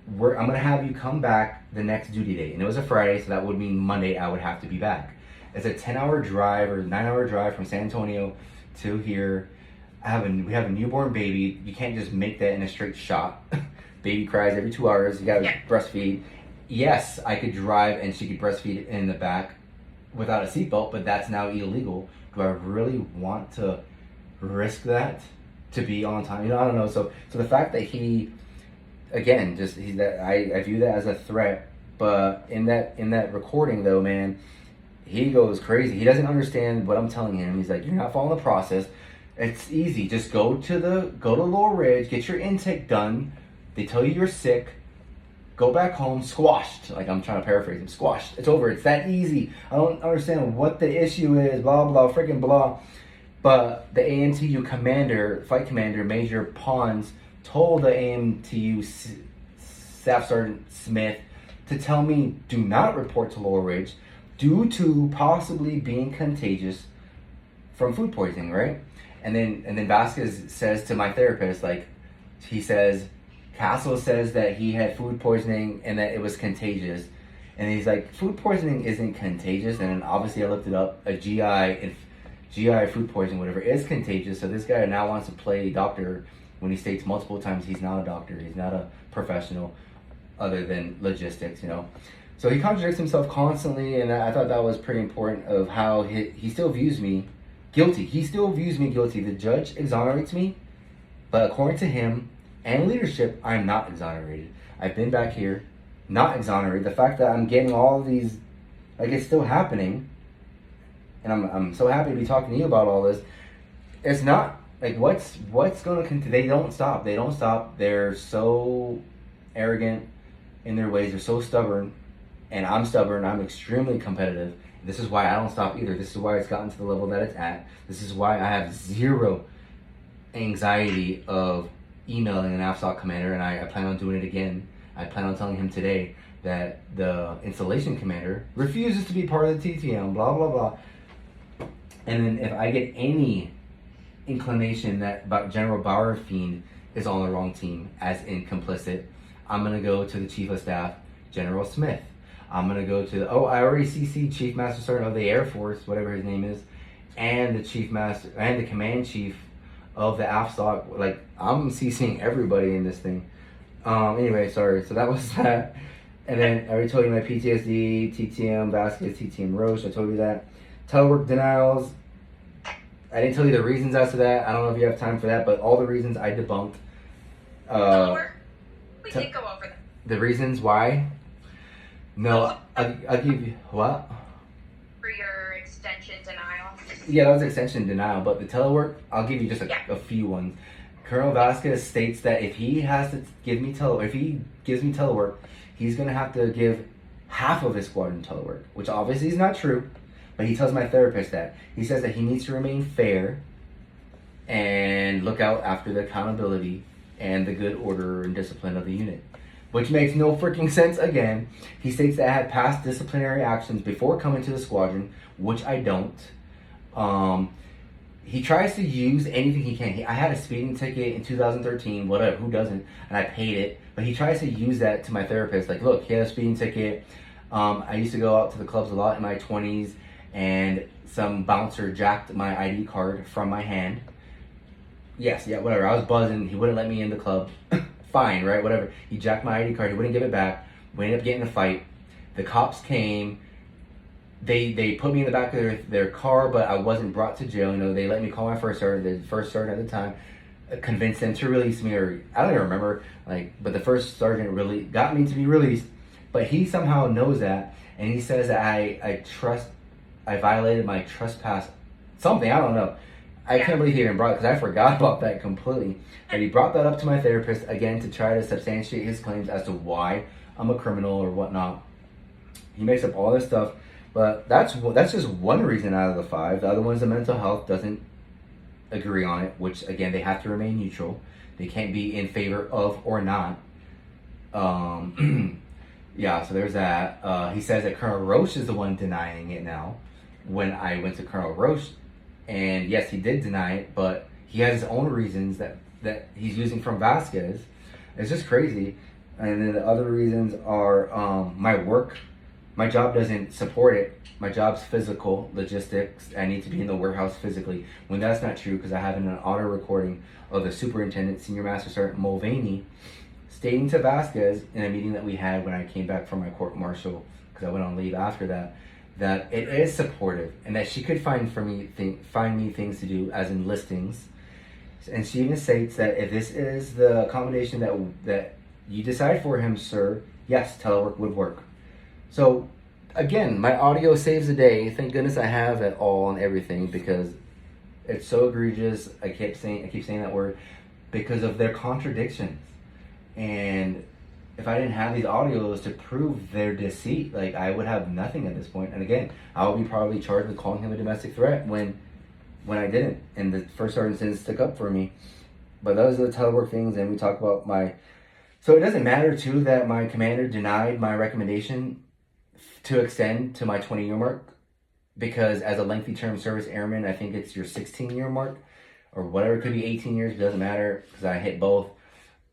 I'm gonna have you come back the next duty day. And it was a Friday, so that would mean Monday I would have to be back. It's a 10-hour drive or 9-hour drive from San Antonio to here. We have a newborn baby. You can't just make that in a straight shot. Baby cries every 2 hours. You gotta breastfeed. Yes, I could drive and she could breastfeed in the back without a seatbelt, but that's now illegal. Do I really want to risk that to be on time? I don't know. So the fact that he, again, I view that as a threat. But in that recording though, man, he goes crazy. He doesn't understand what I'm telling him. He's like, you're not following the process. It's easy. Just go to Laurel Ridge, get your intake done. They tell you you're sick. Go back home, squashed. I'm trying to paraphrase him. Squashed. It's over. It's that easy. I don't understand what the issue is. Blah, blah, freaking blah. But the AMTU flight commander, Major Pons, told the AMTU Staff Sergeant Smith to tell me do not report to Laurel Ridge due to possibly being contagious from food poisoning, right? And then Vasquez says to my therapist, like, he says, Castle says that he had food poisoning and that it was contagious. And he's like, food poisoning isn't contagious. And then obviously I looked it up. A GI food poisoning, whatever, is contagious. So this guy now wants to play doctor when he states multiple times he's not a doctor. He's not a professional other than logistics, you know. So he contradicts himself constantly. And I thought that was pretty important of how he still views me guilty. He still views me guilty. The judge exonerates me. But according to him and leadership, I'm not exonerated. I've been back here, not exonerated. The fact that I'm getting all of these, like, it's still happening, and I'm so happy to be talking to you about all this. It's not, like, what's going to continue? They don't stop. They're so arrogant in their ways. They're so stubborn, and I'm stubborn. I'm extremely competitive. This is why I don't stop either. This is why it's gotten to the level that it's at. This is why I have zero anxiety of emailing an AFSOC commander, and I plan on doing it again. I plan on telling him today that the installation commander refuses to be part of the TTM, blah, blah, blah. And then if I get any inclination that General Bauerfeind is on the wrong team, as in complicit, I'm going to go to the Chief of Staff, General Smith. I'm going to go to I already CC'd Chief Master Sergeant of the Air Force, whatever his name is, and the Chief Master, and the Command Chief of the AFSOC. Like, I'm CCing everybody in this thing. Anyway, sorry. So that was that. And then I already told you my PTSD, TTM, Vasquez, TTM, Roche. I told you that. Telework denials. I didn't tell you the reasons as to that. I don't know if you have time for that, but all the reasons I debunked. Telework? We did go over them. The reasons why? No, I'll give you, what? For your extension denial. Yeah, that was extension denial, but the telework, I'll give you just a few ones. Colonel Vasquez states that if he has to give me if he gives me telework, he's going to have to give half of his squadron telework, which obviously is not true, but he tells my therapist that. He says that he needs to remain fair and look out after the accountability and the good order and discipline of the unit, which makes no freaking sense again. He states that I had past disciplinary actions before coming to the squadron, which I don't. He tries to use anything he can. I had a speeding ticket in 2013, whatever, who doesn't? And I paid it. But he tries to use that to my therapist. Like, look, he had a speeding ticket. I used to go out to the clubs a lot in my 20s, and some bouncer jacked my ID card from my hand. Yes, yeah, whatever. I was buzzing. He wouldn't let me in the club. Fine, right? Whatever. He jacked my ID card. He wouldn't give it back. We ended up getting in a fight. The cops came. They put me in the back of their car, but I wasn't brought to jail. You know, they let me call my first sergeant. The first sergeant at the time convinced them to release me, or I don't even remember. But the first sergeant really got me to be released. But he somehow knows that, and he says that I violated my trespass. Something, I don't know. I can't believe he even brought it, because I forgot about that completely. But he brought that up to my therapist again to try to substantiate his claims as to why I'm a criminal or whatnot. He makes up all this stuff. But that's just one reason out of the 5. The other one's the mental health, doesn't agree on it, which, again, they have to remain neutral. They can't be in favor of or not. Yeah, so there's that. He says that Colonel Roche is the one denying it now. When I went to Colonel Roche, and yes, he did deny it, but he has his own reasons that he's using from Vasquez. It's just crazy. And then the other reasons are my work. My job doesn't support it. My job's physical, logistics. I need to be in the warehouse physically. When that's not true, because I have an auto recording of the Superintendent, Senior Master Sergeant Mulvaney, stating to Vasquez in a meeting that we had when I came back from my court martial, because I went on leave after that, that it is supportive, and that she could find me things to do, as in listings. And she even states that if this is the accommodation that you decide for him, sir, yes, telework would work. So, again, my audio saves the day. Thank goodness I have it all and everything, because it's so egregious. I keep saying that word because of their contradictions. And if I didn't have these audios to prove their deceit, like, I would have nothing at this point. And again, I would be probably charged with calling him a domestic threat when I didn't. And the first sergeant didn't stick up for me. But those are the telework things, and we talk about so it doesn't matter too that my commander denied my recommendation to extend to my 20-year mark, because as a lengthy term service airman, I think it's your 16-year mark, or whatever. It could be 18 years. It doesn't matter because I hit both.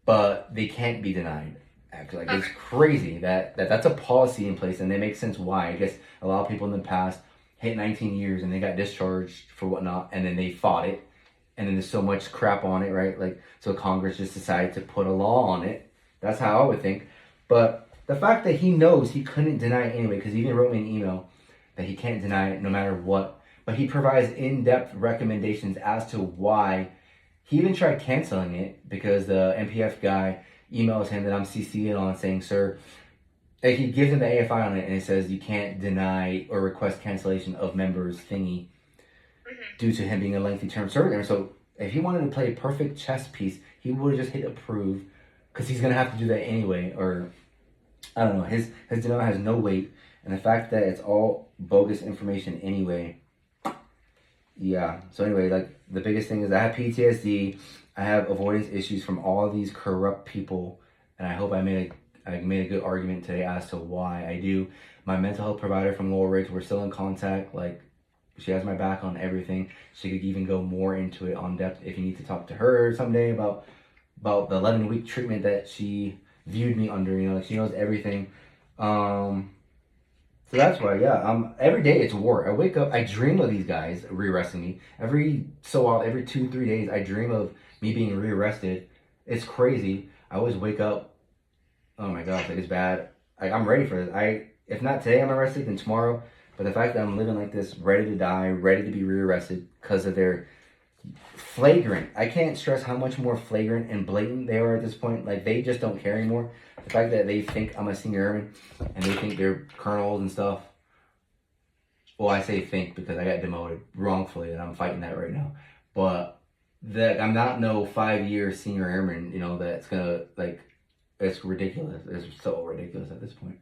But they can't be denied. Actually, like, it's crazy that's a policy in place, and it makes sense why. I guess a lot of people in the past hit 19 years and they got discharged for whatnot, and then they fought it, and then there's so much crap on it, right? Like, so Congress just decided to put a law on it. That's how I would think. But the fact that he knows he couldn't deny it anyway, because he even wrote me an email that he can't deny it no matter what, but he provides in-depth recommendations as to why. He even tried canceling it because the MPF guy emails him that I'm CC'd on, saying, sir, like, he gives him the AFI on it, and it says you can't deny or request cancellation of members thingy due to him being a lengthy term server there. So if he wanted to play a perfect chess piece, he would have just hit approve, because he's going to have to do that anyway. Or, I don't know, his denial has no weight. And the fact that it's all bogus information anyway. Yeah, so anyway, like, the biggest thing is I have PTSD, I have avoidance issues from all of these corrupt people, and I hope I made a good argument today as to why I do. My mental health provider from LAUREL, we're still in contact. Like, she has my back on everything. She could even go more into it on depth if you need to talk to her someday about the 11-week treatment that she viewed me under, you know, like, she knows everything. So that's why, yeah, every day it's war. I wake up, I dream of these guys rearresting me. Every 2-3 days, I dream of me being rearrested. It's crazy. I always wake up, oh my gosh, like, it's bad. I'm ready for this. If not today I'm arrested, then tomorrow. But the fact that I'm living like this, ready to die, ready to be rearrested because of their flagrant. I can't stress how much more flagrant and blatant they are at this point. Like, they just don't care anymore. The fact that they think I'm a senior airman and they think they're colonels and stuff. Well, I say think because I got demoted wrongfully and I'm fighting that right now. But that I'm not no 5-year senior airman, you know, that's gonna, like, it's ridiculous. It's so ridiculous at this point.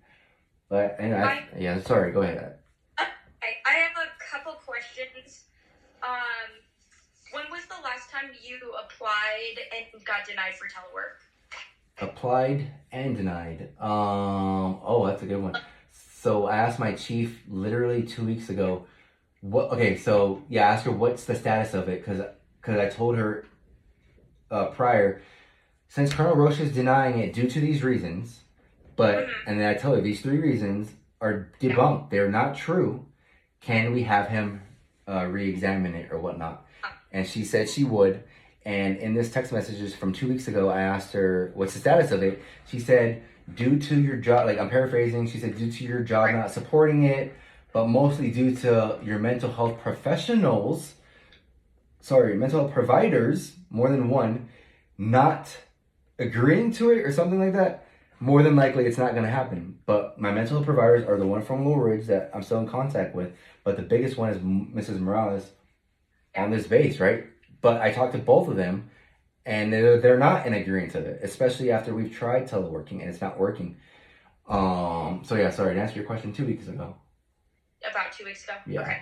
But anyway, yeah, sorry, go ahead. I have a couple questions. When was the last time you applied and got denied for telework? Applied and denied. Oh, that's a good one. So I asked my chief literally 2 weeks ago. I asked her what's the status of it, because I told her prior, since Colonel Roche is denying it due to these reasons, and then I told her these 3 reasons are debunked. They're not true. Can we have him re-examine it or whatnot? And she said she would. And in this text messages from 2 weeks ago, I asked her, what's the status of it? She said, due to your job, like, I'm paraphrasing, she said, due to your job not supporting it, but mostly due to your mental health mental health providers, more than one, not agreeing to it or something like that, more than likely it's not going to happen. But my mental health providers are the one from Low Ridge that I'm still in contact with. But the biggest one is Mrs. Morales on this base, right? But I talked to both of them, and they're not in agreement to it, especially after we've tried teleworking and it's not working. So yeah, sorry, to answer your question 2 weeks ago. About 2 weeks ago? Yeah. Okay.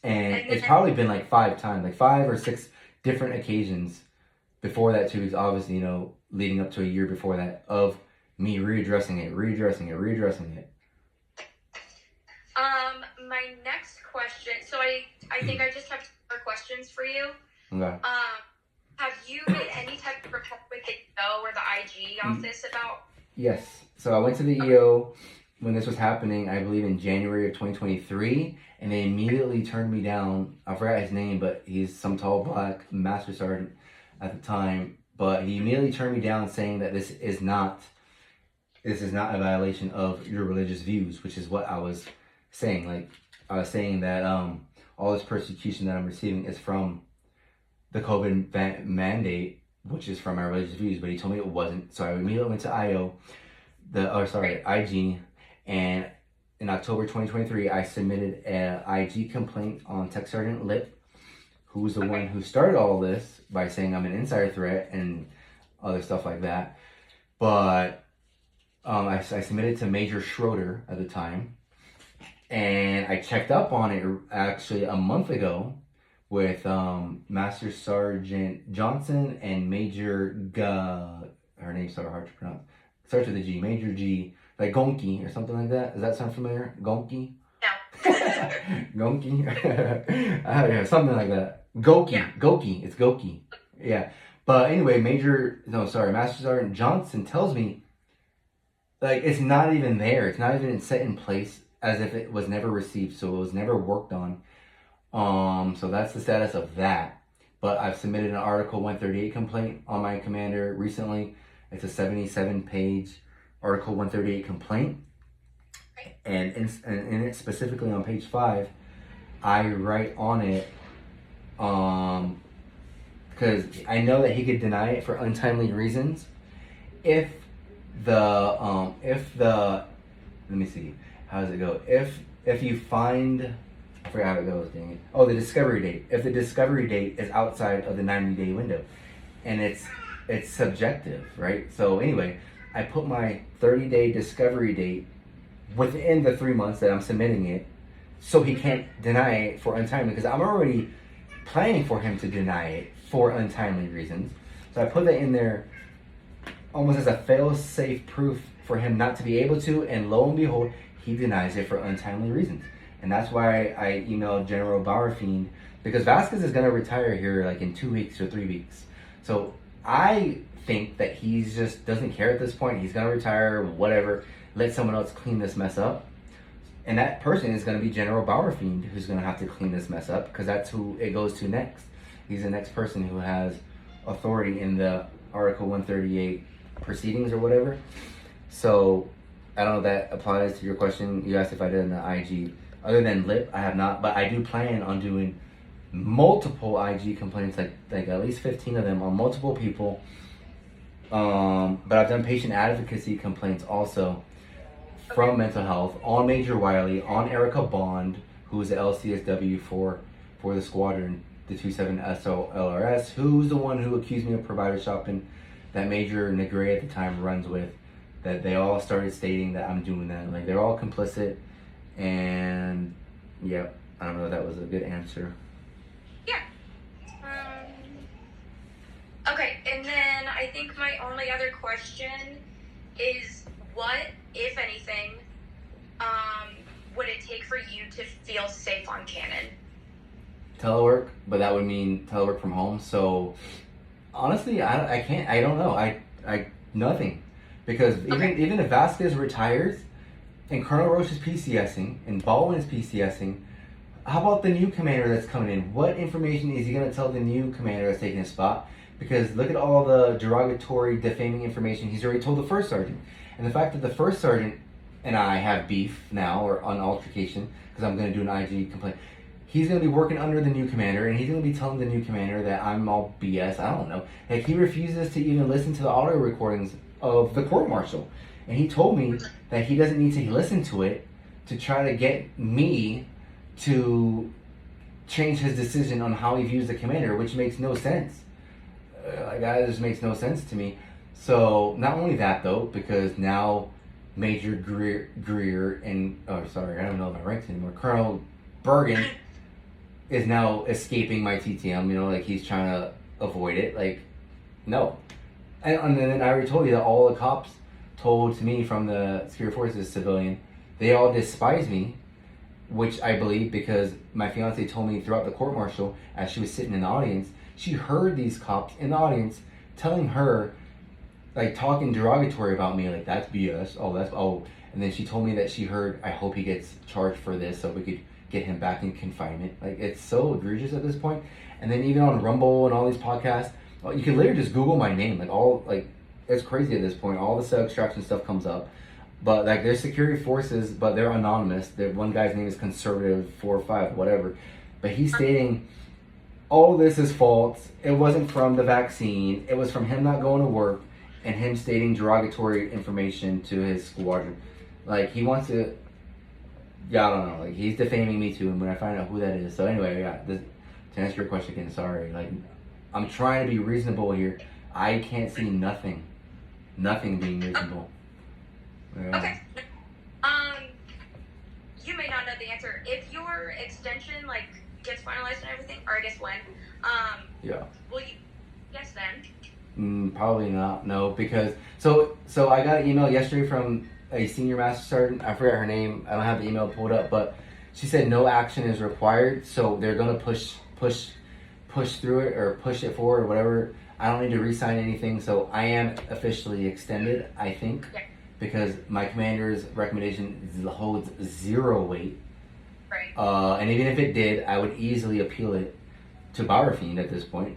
And it's probably been like 5 times, like 5 or 6 different occasions before that 2 weeks, obviously, you know, leading up to a year before that, of me readdressing it. My next question, so I think I just have 2 more questions for you. Okay. Have you made any type of report with the EO or the IG office about? Yes. So I went to the EO when this was happening, I believe in January of 2023, and they immediately turned me down. I forgot his name, but he's some tall black master sergeant at the time. But he immediately turned me down, saying that this is not a violation of your religious views, which is what I was saying. Like, I was saying that all this persecution that I'm receiving is from the COVID mandate, which is from my religious views, but he told me it wasn't. So I immediately went to IG, and in October 2023, I submitted an IG complaint on Tech Sergeant Lip, who was the one who started all this by saying I'm an insider threat and other stuff like that. But I submitted to Major Schroeder at the time, and I checked up on it actually a month ago with Master Sergeant Johnson and Major her name's so hard to pronounce. Starts with a G, Major G, like Gonki or something like that. Does that sound familiar? Gonki? No. Gonki? Yeah, something like that. Goki. Yeah. Goki. It's Goki. Yeah. But anyway, Master Sergeant Johnson tells me, like, it's not even there. It's not even set in place as if it was never received. So it was never worked on. So that's the status of that. But I've submitted an Article 138 complaint on my commander recently. It's a 77-page Article 138 complaint. And in it, specifically on page 5, I write on it, because I know that he could deny it for untimely reasons. If the let me see, how does it go? If you find, I forgot how it goes, dang it. Oh, the discovery date. If the discovery date is outside of the 90-day window, and it's subjective, right? So anyway, I put my 30-day discovery date within the 3 months that I'm submitting it, so he can't deny it for untimely, because I'm already planning for him to deny it for untimely reasons. So I put that in there almost as a fail-safe proof for him not to be able to, and lo and behold, he denies it for untimely reasons. And that's why I emailed General Bauerfeind, because Vasquez is going to retire here like in 2 weeks or 3 weeks. So I think that he's just doesn't care at this point. He's going to retire, whatever, let someone else clean this mess up. And that person is going to be General Bauerfeind, who's going to have to clean this mess up, because that's who it goes to next. He's the next person who has authority in the Article 138 proceedings or whatever. So I don't know if that applies to your question. You asked if I did in the IG. Other than LIP, I have not, but I do plan on doing multiple IG complaints, like at least 15 of them on multiple people. But I've done patient advocacy complaints also from mental health on Major Wiley, on Erica Bond, who is the LCSW for the squadron, the 27 SOLRS, who's the one who accused me of provider shopping that Major Negre at the time runs with. That they all started stating that I'm doing that. Like, they're all complicit. And yeah, I don't know if that was a good answer. Yeah. Okay, and then I think my only other question is, what, if anything, would it take for you to feel safe on Canon? Telework, but that would mean telework from home. So honestly, I don't know. I nothing, because even if Vasquez retires and Colonel Roche is PCSing and Baldwin is PCSing, how about the new commander that's coming in? What information is he going to tell the new commander that's taking his spot? Because look at all the derogatory, defaming information he's already told the first sergeant. And the fact that the first sergeant and I have beef now, or an altercation, because I'm going to do an IG complaint. He's going to be working under the new commander, and he's going to be telling the new commander that I'm all BS. I don't know. Like, he refuses to even listen to the audio recordings of the court-martial. And he told me that he doesn't need to listen to it to try to get me to change his decision on how he views the commander, which makes no sense. That just makes no sense to me. So, not only that, though, because now Major Greer and, I don't know my ranks anymore, Colonel Bergin is now escaping my TTM, like he's trying to avoid it. Like, no. And then I already told you that all the cops told to me from the Security Forces civilian, they all despise me, which I believe because my fiance told me throughout the court-martial, as she was sitting in the audience, she heard these cops in the audience telling her, like, talking derogatory about me, like, that's BS, and then she told me that she heard, I hope he gets charged for this so we could get him back in confinement. Like, it's so egregious at this point. And then even on Rumble and all these podcasts, you can literally just Google my name, it's crazy at this point. All the cell extraction stuff comes up. But, like, there's security forces, but they're anonymous. One guy's name is Conservative 45, whatever. But he's stating all this is false. It wasn't from the vaccine. It was from him not going to work and him stating derogatory information to his squadron. Like, he wants to, I don't know. Like, he's defaming me too, and when I find out who that is. So anyway, to answer your question again, sorry. Like, I'm trying to be reasonable here. I can't see nothing being reasonable. Yeah. Okay. You may not know the answer. If your extension gets finalized and everything, or I guess when, yeah. Will you? Yes, then. Probably not. No, because so I got an email yesterday from a senior master sergeant. I forgot her name. I don't have the email pulled up, but she said no action is required. So they're gonna push push through it or push it forward or whatever. I don't need to re-sign anything, so I am officially extended, I think, because my commander's recommendation holds 0 weight. Right. And even if it did, I would easily appeal it to Bauerfeind at this point.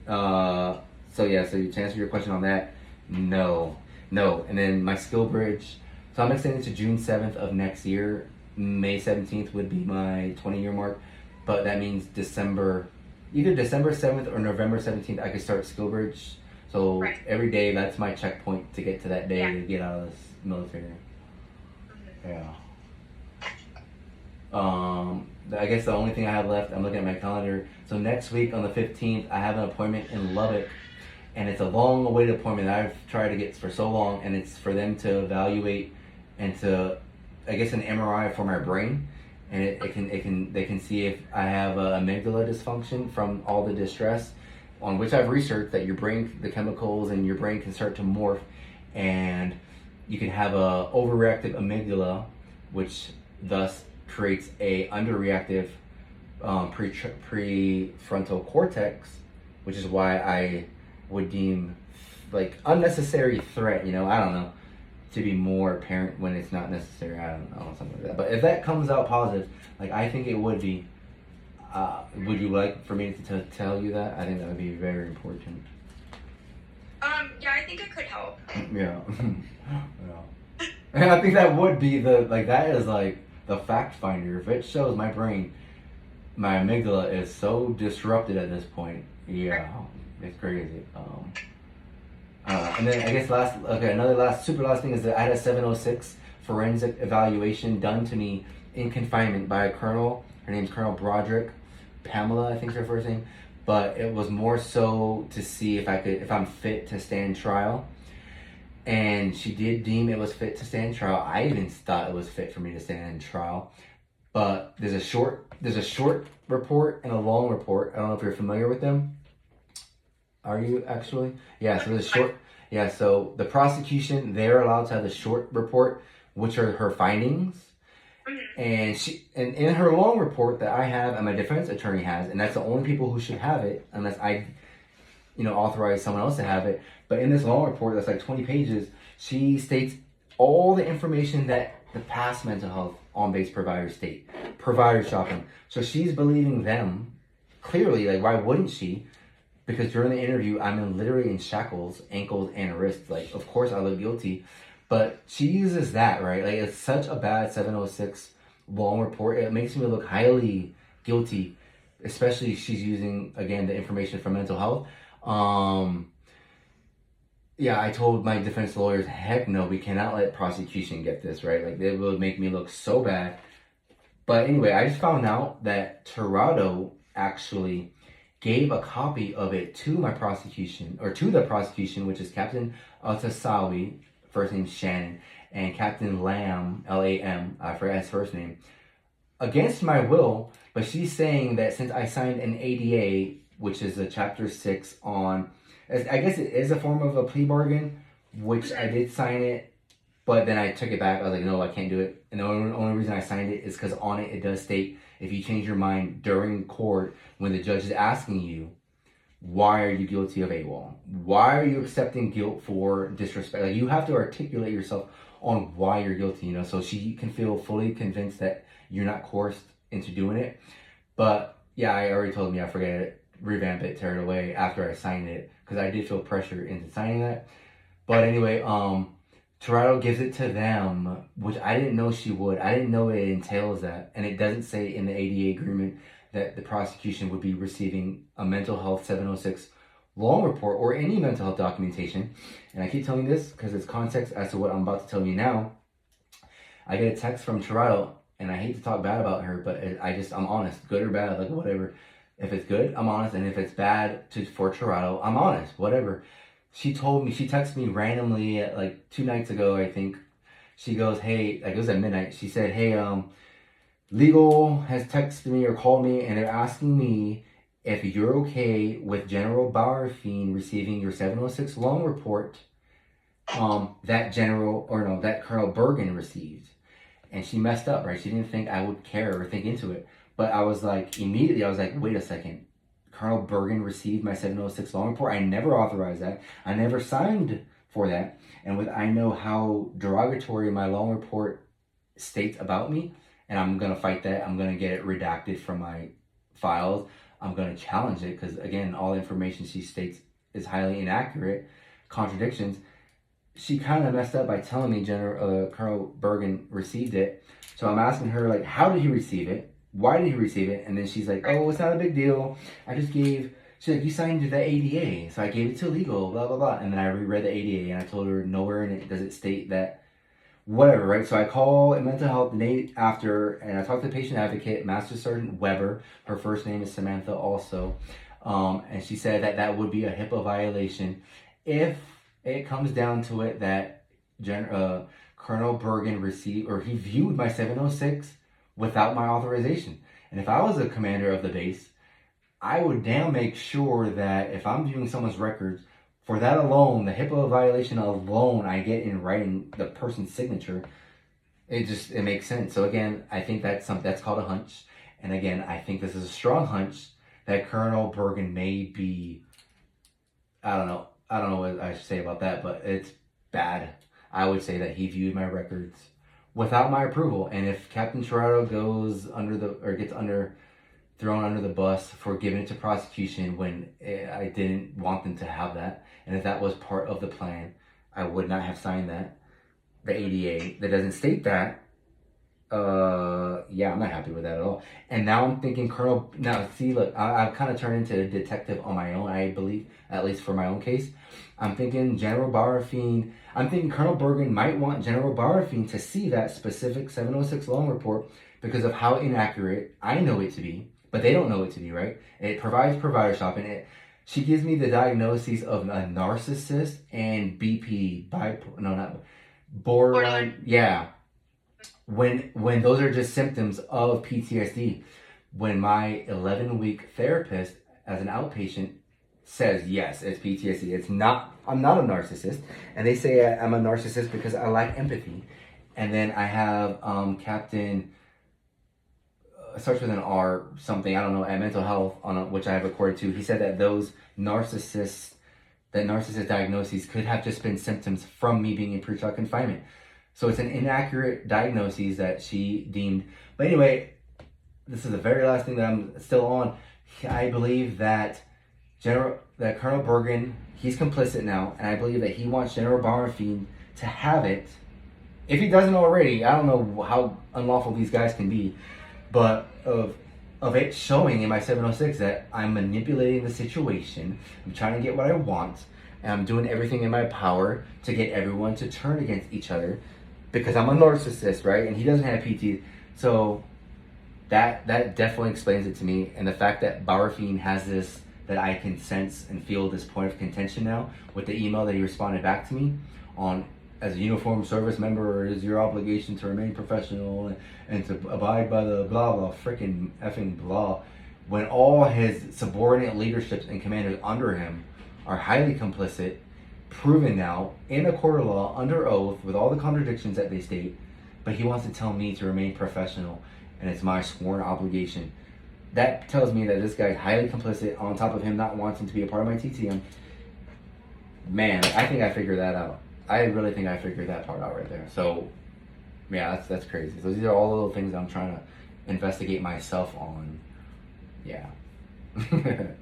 So to answer your question on that, no. And then my skill bridge, so I'm extended to June 7th of next year. May 17th would be my 20-year mark, but that means either December 7th or November 17th, I could start skill bridge. So every day, that's my checkpoint to get to that day to get out of this military. Yeah. I guess the only thing I have left, I'm looking at my calendar. So next week on the 15th, I have an appointment in Lubbock, and it's a long-awaited appointment that I've tried to get for so long, and it's for them to evaluate and to, I guess, an MRI for my brain, and they can see if I have amygdala dysfunction from all the distress, on which I've researched that your brain, the chemicals in your brain can start to morph, and you can have a overreactive amygdala, which thus creates a underreactive prefrontal cortex, which is why I would deem like unnecessary threat, I don't know, to be more apparent when it's not necessary. I don't know, something like that. But if that comes out positive, like I think it would be, would you like for me to tell you that? I think that would be very important. Yeah, I think it could help. Yeah. And I think that would be that is like the fact finder. If it shows my brain, my amygdala is so disrupted at this point, it's crazy. And then I guess another super last thing is that I had a 706 forensic evaluation done to me in confinement by a colonel. Her name's Colonel Broderick. Pamela, I think is her first name. But it was more so to see if I'm fit to stand trial. And she did deem it was fit to stand trial. I even thought it was fit for me to stand trial. But there's a short report and a long report. I don't know if you're familiar with them. Are you actually? Yeah, so there's a short. Yeah, so the prosecution, they're allowed to have the short report, which are her findings. And and in her long report that I have and my defense attorney has, and that's the only people who should have it, unless I, authorize someone else to have it. But in this long report, that's like 20 pages, she states all the information that the past mental health on-base providers state. Provider shopping. So she's believing them, clearly, like why wouldn't she? Because during the interview, I'm literally in shackles, ankles, and wrists. Like, of course I look guilty. But she uses that, right? Like, it's such a bad 706 long report. It makes me look highly guilty, especially if she's using, again, the information from mental health. I told my defense lawyers, heck no, we cannot let prosecution get this, right? Like, it would make me look so bad. But anyway, I just found out that Tirado actually gave a copy of it to the prosecution, which is Captain Altasawi, first name Shannon, and Captain Lamb, Lam, I forgot his first name, against my will. But she's saying that since I signed an ADA, which is a Chapter 6 on, I guess it is a form of a plea bargain, which I did sign it, but then I took it back. I was like, no, I can't do it. And the only reason I signed it is because on it does state, if you change your mind during court, when the judge is asking you, why are you guilty of AWOL? Why are you accepting guilt for disrespect? Like, you have to articulate yourself on why you're guilty, so she can feel fully convinced that you're not coerced into doing it. But yeah, I already told me I forget it, revamp it, tear it away after I signed it, because I did feel pressure into signing that. But anyway, Tirado gives it to them, which I didn't know she would. I didn't know it entails that. And it doesn't say in the ADA agreement that the prosecution would be receiving a mental health 706 long report or any mental health documentation. And I keep telling this because it's context as to what I'm about to tell you now. I get a text from Tirado, and I hate to talk bad about her, but I'm honest, good or bad, like whatever. If it's good, I'm honest. And if it's bad for Tirado, I'm honest, whatever. She texted me randomly at like 2 nights ago, I think. She goes, hey, like it was at midnight. She said, hey, legal has texted me or called me, and they're asking me if you're okay with General Bauerfeind receiving your 706 long report that Colonel Bergin received. And she messed up, right? She didn't think I would care or think into it. But I was like, immediately, I was like, wait a second. Colonel Bergin received my 706 long report. I never authorized that. I never signed for that. And I know how derogatory my long report states about me, and I'm going to fight that. I'm going to get it redacted from my files. I'm going to challenge it because, again, all the information she states is highly inaccurate, contradictions. She kind of messed up by telling me Colonel Bergin received it. So I'm asking her, like, how did he receive it? Why did he receive it? And then she's like, oh, it's not a big deal. She's like, you signed the ADA. So I gave it to legal, blah, blah, blah. And then I reread the ADA and I told her nowhere in it does it state that, whatever, right? So I call mental health the day after and I talk to the patient advocate, Master Sergeant Weber. Her first name is Samantha also. And she said that that would be a HIPAA violation if it comes down to it that Colonel Bergin received, or he viewed my 706 without my authorization. And if I was a commander of the base, I would damn make sure that if I'm viewing someone's records, for that alone, the HIPAA violation alone, I get in writing the person's signature. It makes sense. So again, I think that's called a hunch. And again, I think this is a strong hunch that Colonel Bergin may be, I don't know what I should say about that, but it's bad. I would say that he viewed my records without my approval. And if Captain Tirado goes gets thrown under the bus for giving it to prosecution when I didn't want them to have that, and if that was part of the plan, I would not have signed that. The ADA that doesn't state that. Yeah, I'm not happy with that at all. And now I'm thinking I've kind of turned into a detective on my own, I believe, at least for my own case. I'm thinking Colonel Bergin might want General Barafine to see that specific 706 long report because of how inaccurate I know it to be, but they don't know it to be, right? It provides provider shopping. She gives me the diagnoses of a narcissist and borderline. Yeah. When those are just symptoms of PTSD. When my 11-week therapist as an outpatient says, yes, it's PTSD. I'm not a narcissist. And they say I'm a narcissist because I lack empathy. And then I have Captain, starts with an R something, I don't know, at mental health, which I have recorded too. He said that those narcissist diagnoses could have just been symptoms from me being in pre-trial confinement. So it's an inaccurate diagnosis that she deemed. But anyway, this is the very last thing that I'm still on. I believe that Colonel Bergin, he's complicit now, and I believe that he wants General Barafine to have it. If he doesn't already, I don't know how unlawful these guys can be, but of it showing in my 706 that I'm manipulating the situation, I'm trying to get what I want, and I'm doing everything in my power to get everyone to turn against each other because I'm a narcissist, right? And he doesn't have PT. So that definitely explains it to me. And the fact that Barafine has this, that I can sense and feel this point of contention now with the email that he responded back to me on, as a uniformed service member, it is your obligation to remain professional and to abide by the blah blah freaking effing blah, when all his subordinate leaderships and commanders under him are highly complicit, proven now in a court of law under oath with all the contradictions that they state, but he wants to tell me to remain professional and it's my sworn obligation. That tells me that this guy's highly complicit, on top of him not wanting to be a part of my TTM. Man, I think I figured that out. I really think I figured that part out right there. So, yeah, that's crazy. So these are all the little things I'm trying to investigate myself on. Yeah. There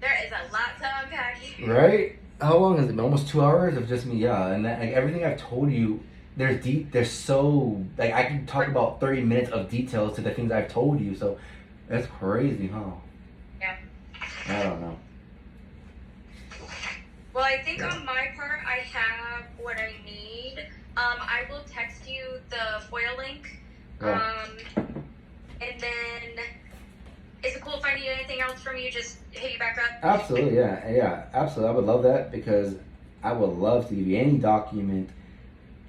is a lot to unpack. Right? How long is it? Almost 2 hours of just me, yeah. And that, like, everything I've told you, there's so, like, I can talk about 30 minutes of details to the things I've told you. So that's crazy, huh? Yeah. I don't know. Well, I think on my part, I have what I need. I will text you the FOIA link. Yeah. And then, is it cool if I need anything else from you? Just hit you back up? Absolutely, yeah, absolutely. I would love that because I would love to give you any document,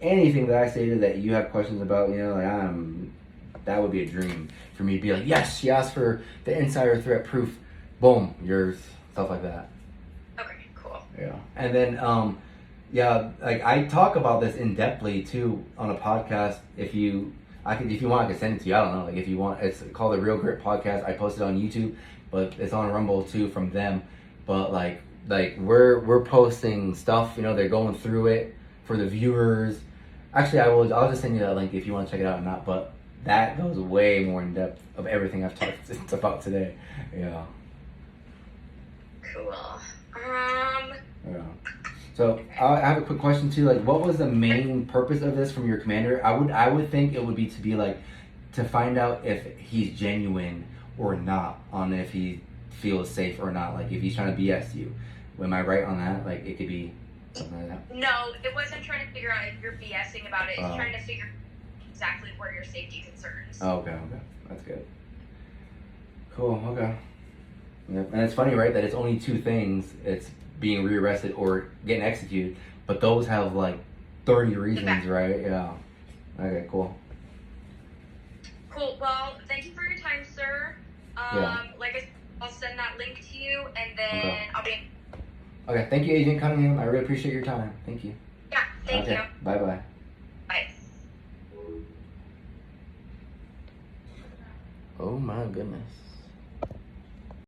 anything that I stated that you have questions about, that would be a dream for me to be like, yes, she asked for the insider threat proof, boom, yours, stuff like that. Yeah, and then like I talk about this in depthly too on a podcast. If you want, I can send it to you. I don't know, like if you want, it's called the Real Grit Podcast. I posted on YouTube, but it's on Rumble too from them. But like we're posting stuff, you know, they're going through it for the viewers. Actually, I'll just send you that link if you want to check it out or not. But that goes way more in depth of everything I've talked about today. Yeah. Cool. Yeah. So I have a quick question too. Like, what was the main purpose of this from your commander? I would think it would be to be like to find out if he's genuine or not, on if he feels safe or not. Like if he's trying to BS you. Am I right on that? Like it could be something like that. No, it wasn't trying to figure out if you're BSing about it. It's trying to figure exactly where your safety concerns. Oh, okay, that's good. Cool. Okay. Yeah. And it's funny, right, that it's only two things. It's being rearrested or getting executed, but those have like 30 reasons, right? Yeah. Okay, cool. Cool. Well, thank you for your time, sir. Like I said, I'll send that link to you, and then I'll be. Okay, thank you, Agent Cunningham. I really appreciate your time. Thank you. Yeah, thank you. Bye-bye. Bye. Oh my goodness.